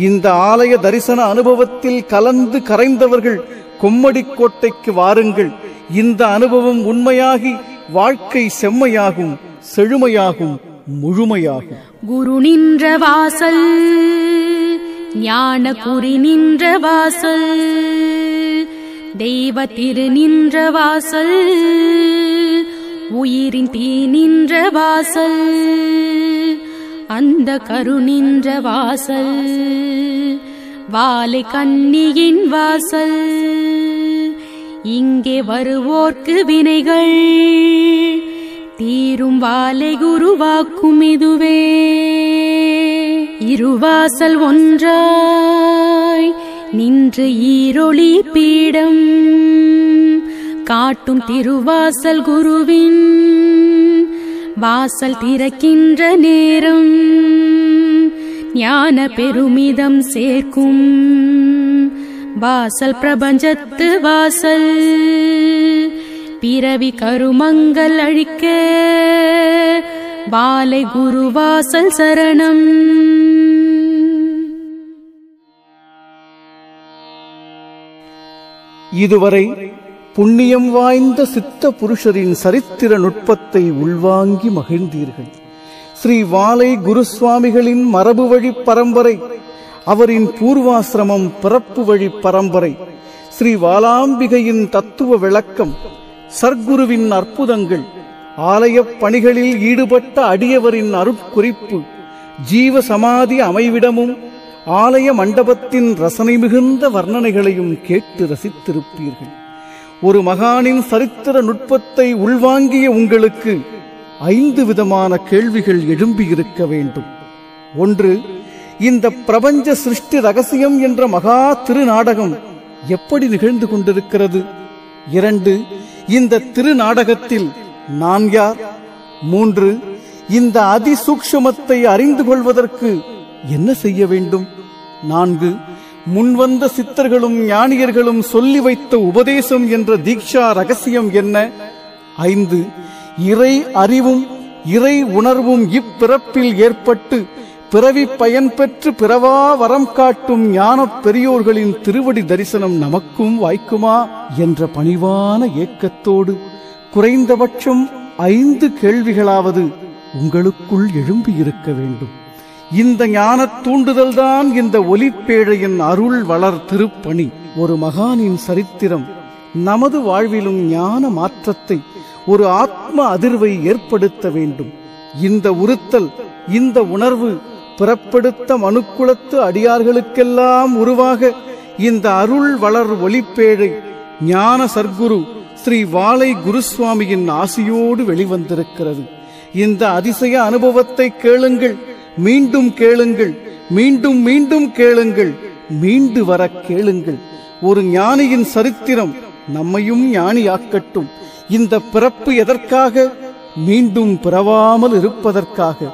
இந்த ஆலய தரிசன அனுபவத்தில் கலந்து கரைந்தவர்கள் கொம்மடிக்கோட்டைக்கு வாருங்கள். இந்த அனுபவம் உண்மையாகி வாழ்க்கை செம்மையாகும், செழுமையாகும், முழுமையாகும். குரு நின்ற வாசல், ஞான குறி நின்ற வாசல், தெய்வ திரு நின்ற வாசல், உயிரின் தீ நின்ற வாசல், அந்த கரு நின்ற வாசல், வாலை கன்னியின் வாசல். இங்கே வருவோர்க்கு வினைகள் தீரும் வாலை குருவாக்கும் இதுவே. இருவாசல் ஒன்றாய் நின்று ஈரொளி பீடம் காட்டும் திருவாசல் குருவின் வாசல் திறக்கின்ற நேரம் ஞான பெருமிதம் சேர்க்கும் வாசல் பிரபஞ்சத்து வாசல். பிறவி கருமங்கள் அழிக்க வாலை குருவாசல் சரணம். இதுவரை புண்ணியம் வாய்ந்த சித்த புருஷரின் சரித்திர நுட்பத்தை உள்வாங்கி மகிழ்ந்தீர்கள். ஸ்ரீ வாலை குருசுவாமிகளின் மரபு வழி பரம்பரை, அவரின் பூர்வாசிரமம் பிறப்பு வழி பரம்பரை, ஸ்ரீ வாலாம்பிகையின் தத்துவ விளக்கம், சர்க்குருவின் அற்புதங்கள், ஆலயப் பணிகளில் ஈடுபட்ட அடியவரின் அருட்குறிப்பு, ஜீவ சமாதி அமைவிடமும் ஆலய மண்டபத்தின் ரசனை மிகுந்த வர்ணனைகளையும் கேட்டு ரசித்திருப்பீர்கள். ஒரு மகானின் சரித்திர நுட்பத்தை உள்வாங்கிய உங்களுக்கு 5 விதமான கேள்விகள் எழும்பியிருக்க வேண்டும். 1. இந்த பிரபஞ்ச சிருஷ்டி ரகசியம் என்ற மகா திருநாடகம் எப்படி நிகழ்ந்து கொண்டிருக்கிறது? 2. இந்த திருநாடகத்தில் நான் யார்? 3. இந்த அதிசூக்ஷமத்தை அறிந்து கொள்வதற்கு என்ன செய்ய வேண்டும்? 4. முன்வந்த சித்தர்களும் ஞானியர்களும் சொல்லி வைத்த உபதேசம் என்ற தீக்ஷா ரகசியம் என்ன? 5. இறை அறிவும் இறை உணர்வும் இப்பிறப்பில் ஏற்பட்டு பிறவி பயன் பெற்று பிறவா வரம் காட்டும் ஞான பெரியோர்களின் திருவடி தரிசனம் நமக்கும் வாய்க்குமா என்ற பணிவான ஏக்கத்தோடு குறைந்தபட்சம் 5 கேள்விகளாவது உங்களுக்குள் எழும்பியிருக்க வேண்டும். இந்த ஞான தூண்டுதல்தான் இந்த ஒலிப்பேழையின் அருள் வளர் திருப்பணி. ஒரு மகானின் சரித்திரம் நமது வாழ்விலும் ஞான மாற்றத்தை, ஒரு ஆத்ம அதிர்வை ஏற்படுத்த வேண்டும். இந்த உறுத்தல், இந்த உணர்வு பிறப்பெடுத்த மனுக்குலத்து அடியார்களுக்கெல்லாம் உருவாக இந்த அருள் வளர் ஒலிப்பேழை ஞான சர்க்குரு ஸ்ரீ வாலை குருசுவாமியின் ஆசியோடு வெளிவந்திருக்கிறது. இந்த அதிசய அனுபவத்தை கேளுங்கள், மீண்டும் கேளுங்கள், மீண்டும் மீண்டும் கேளுங்கள், மீண்டு வர கேளுங்கள். ஒரு ஞானியின் சரித்திரம் நம்மையும் ஞானியாக்கட்டும். இந்த பிறப்பு எதற்காக? மீண்டும் பிறவாமல் இருப்பதற்காக.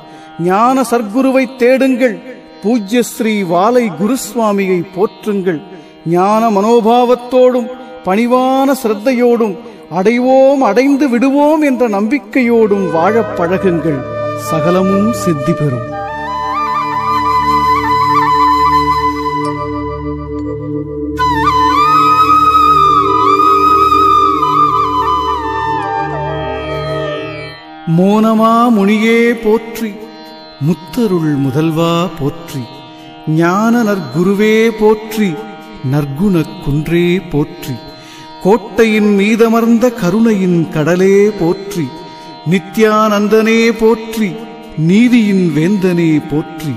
ஞான சர்க்குருவை தேடுங்கள். பூஜ்ய ஸ்ரீ வாலை குருசுவாமியை போற்றுங்கள். ஞான மனோபாவத்தோடும் பணிவான சிரத்தையோடும் அடைவோம், அடைந்து விடுவோம் என்ற நம்பிக்கையோடும் வாழப் பழகுங்கள். சகலமும் சித்தி பெறும். மோனமா முனியே போற்றி, முத்தருள் முதல்வா போற்றி, ஞான நற்குருவே போற்றி, நற்குணக் குன்றே போற்றி, கோட்டையின் மீதமர்ந்த கருணையின் கடலே போற்றி, நித்யானந்தனே போற்றி, நீதியின் வேந்தனே போற்றி.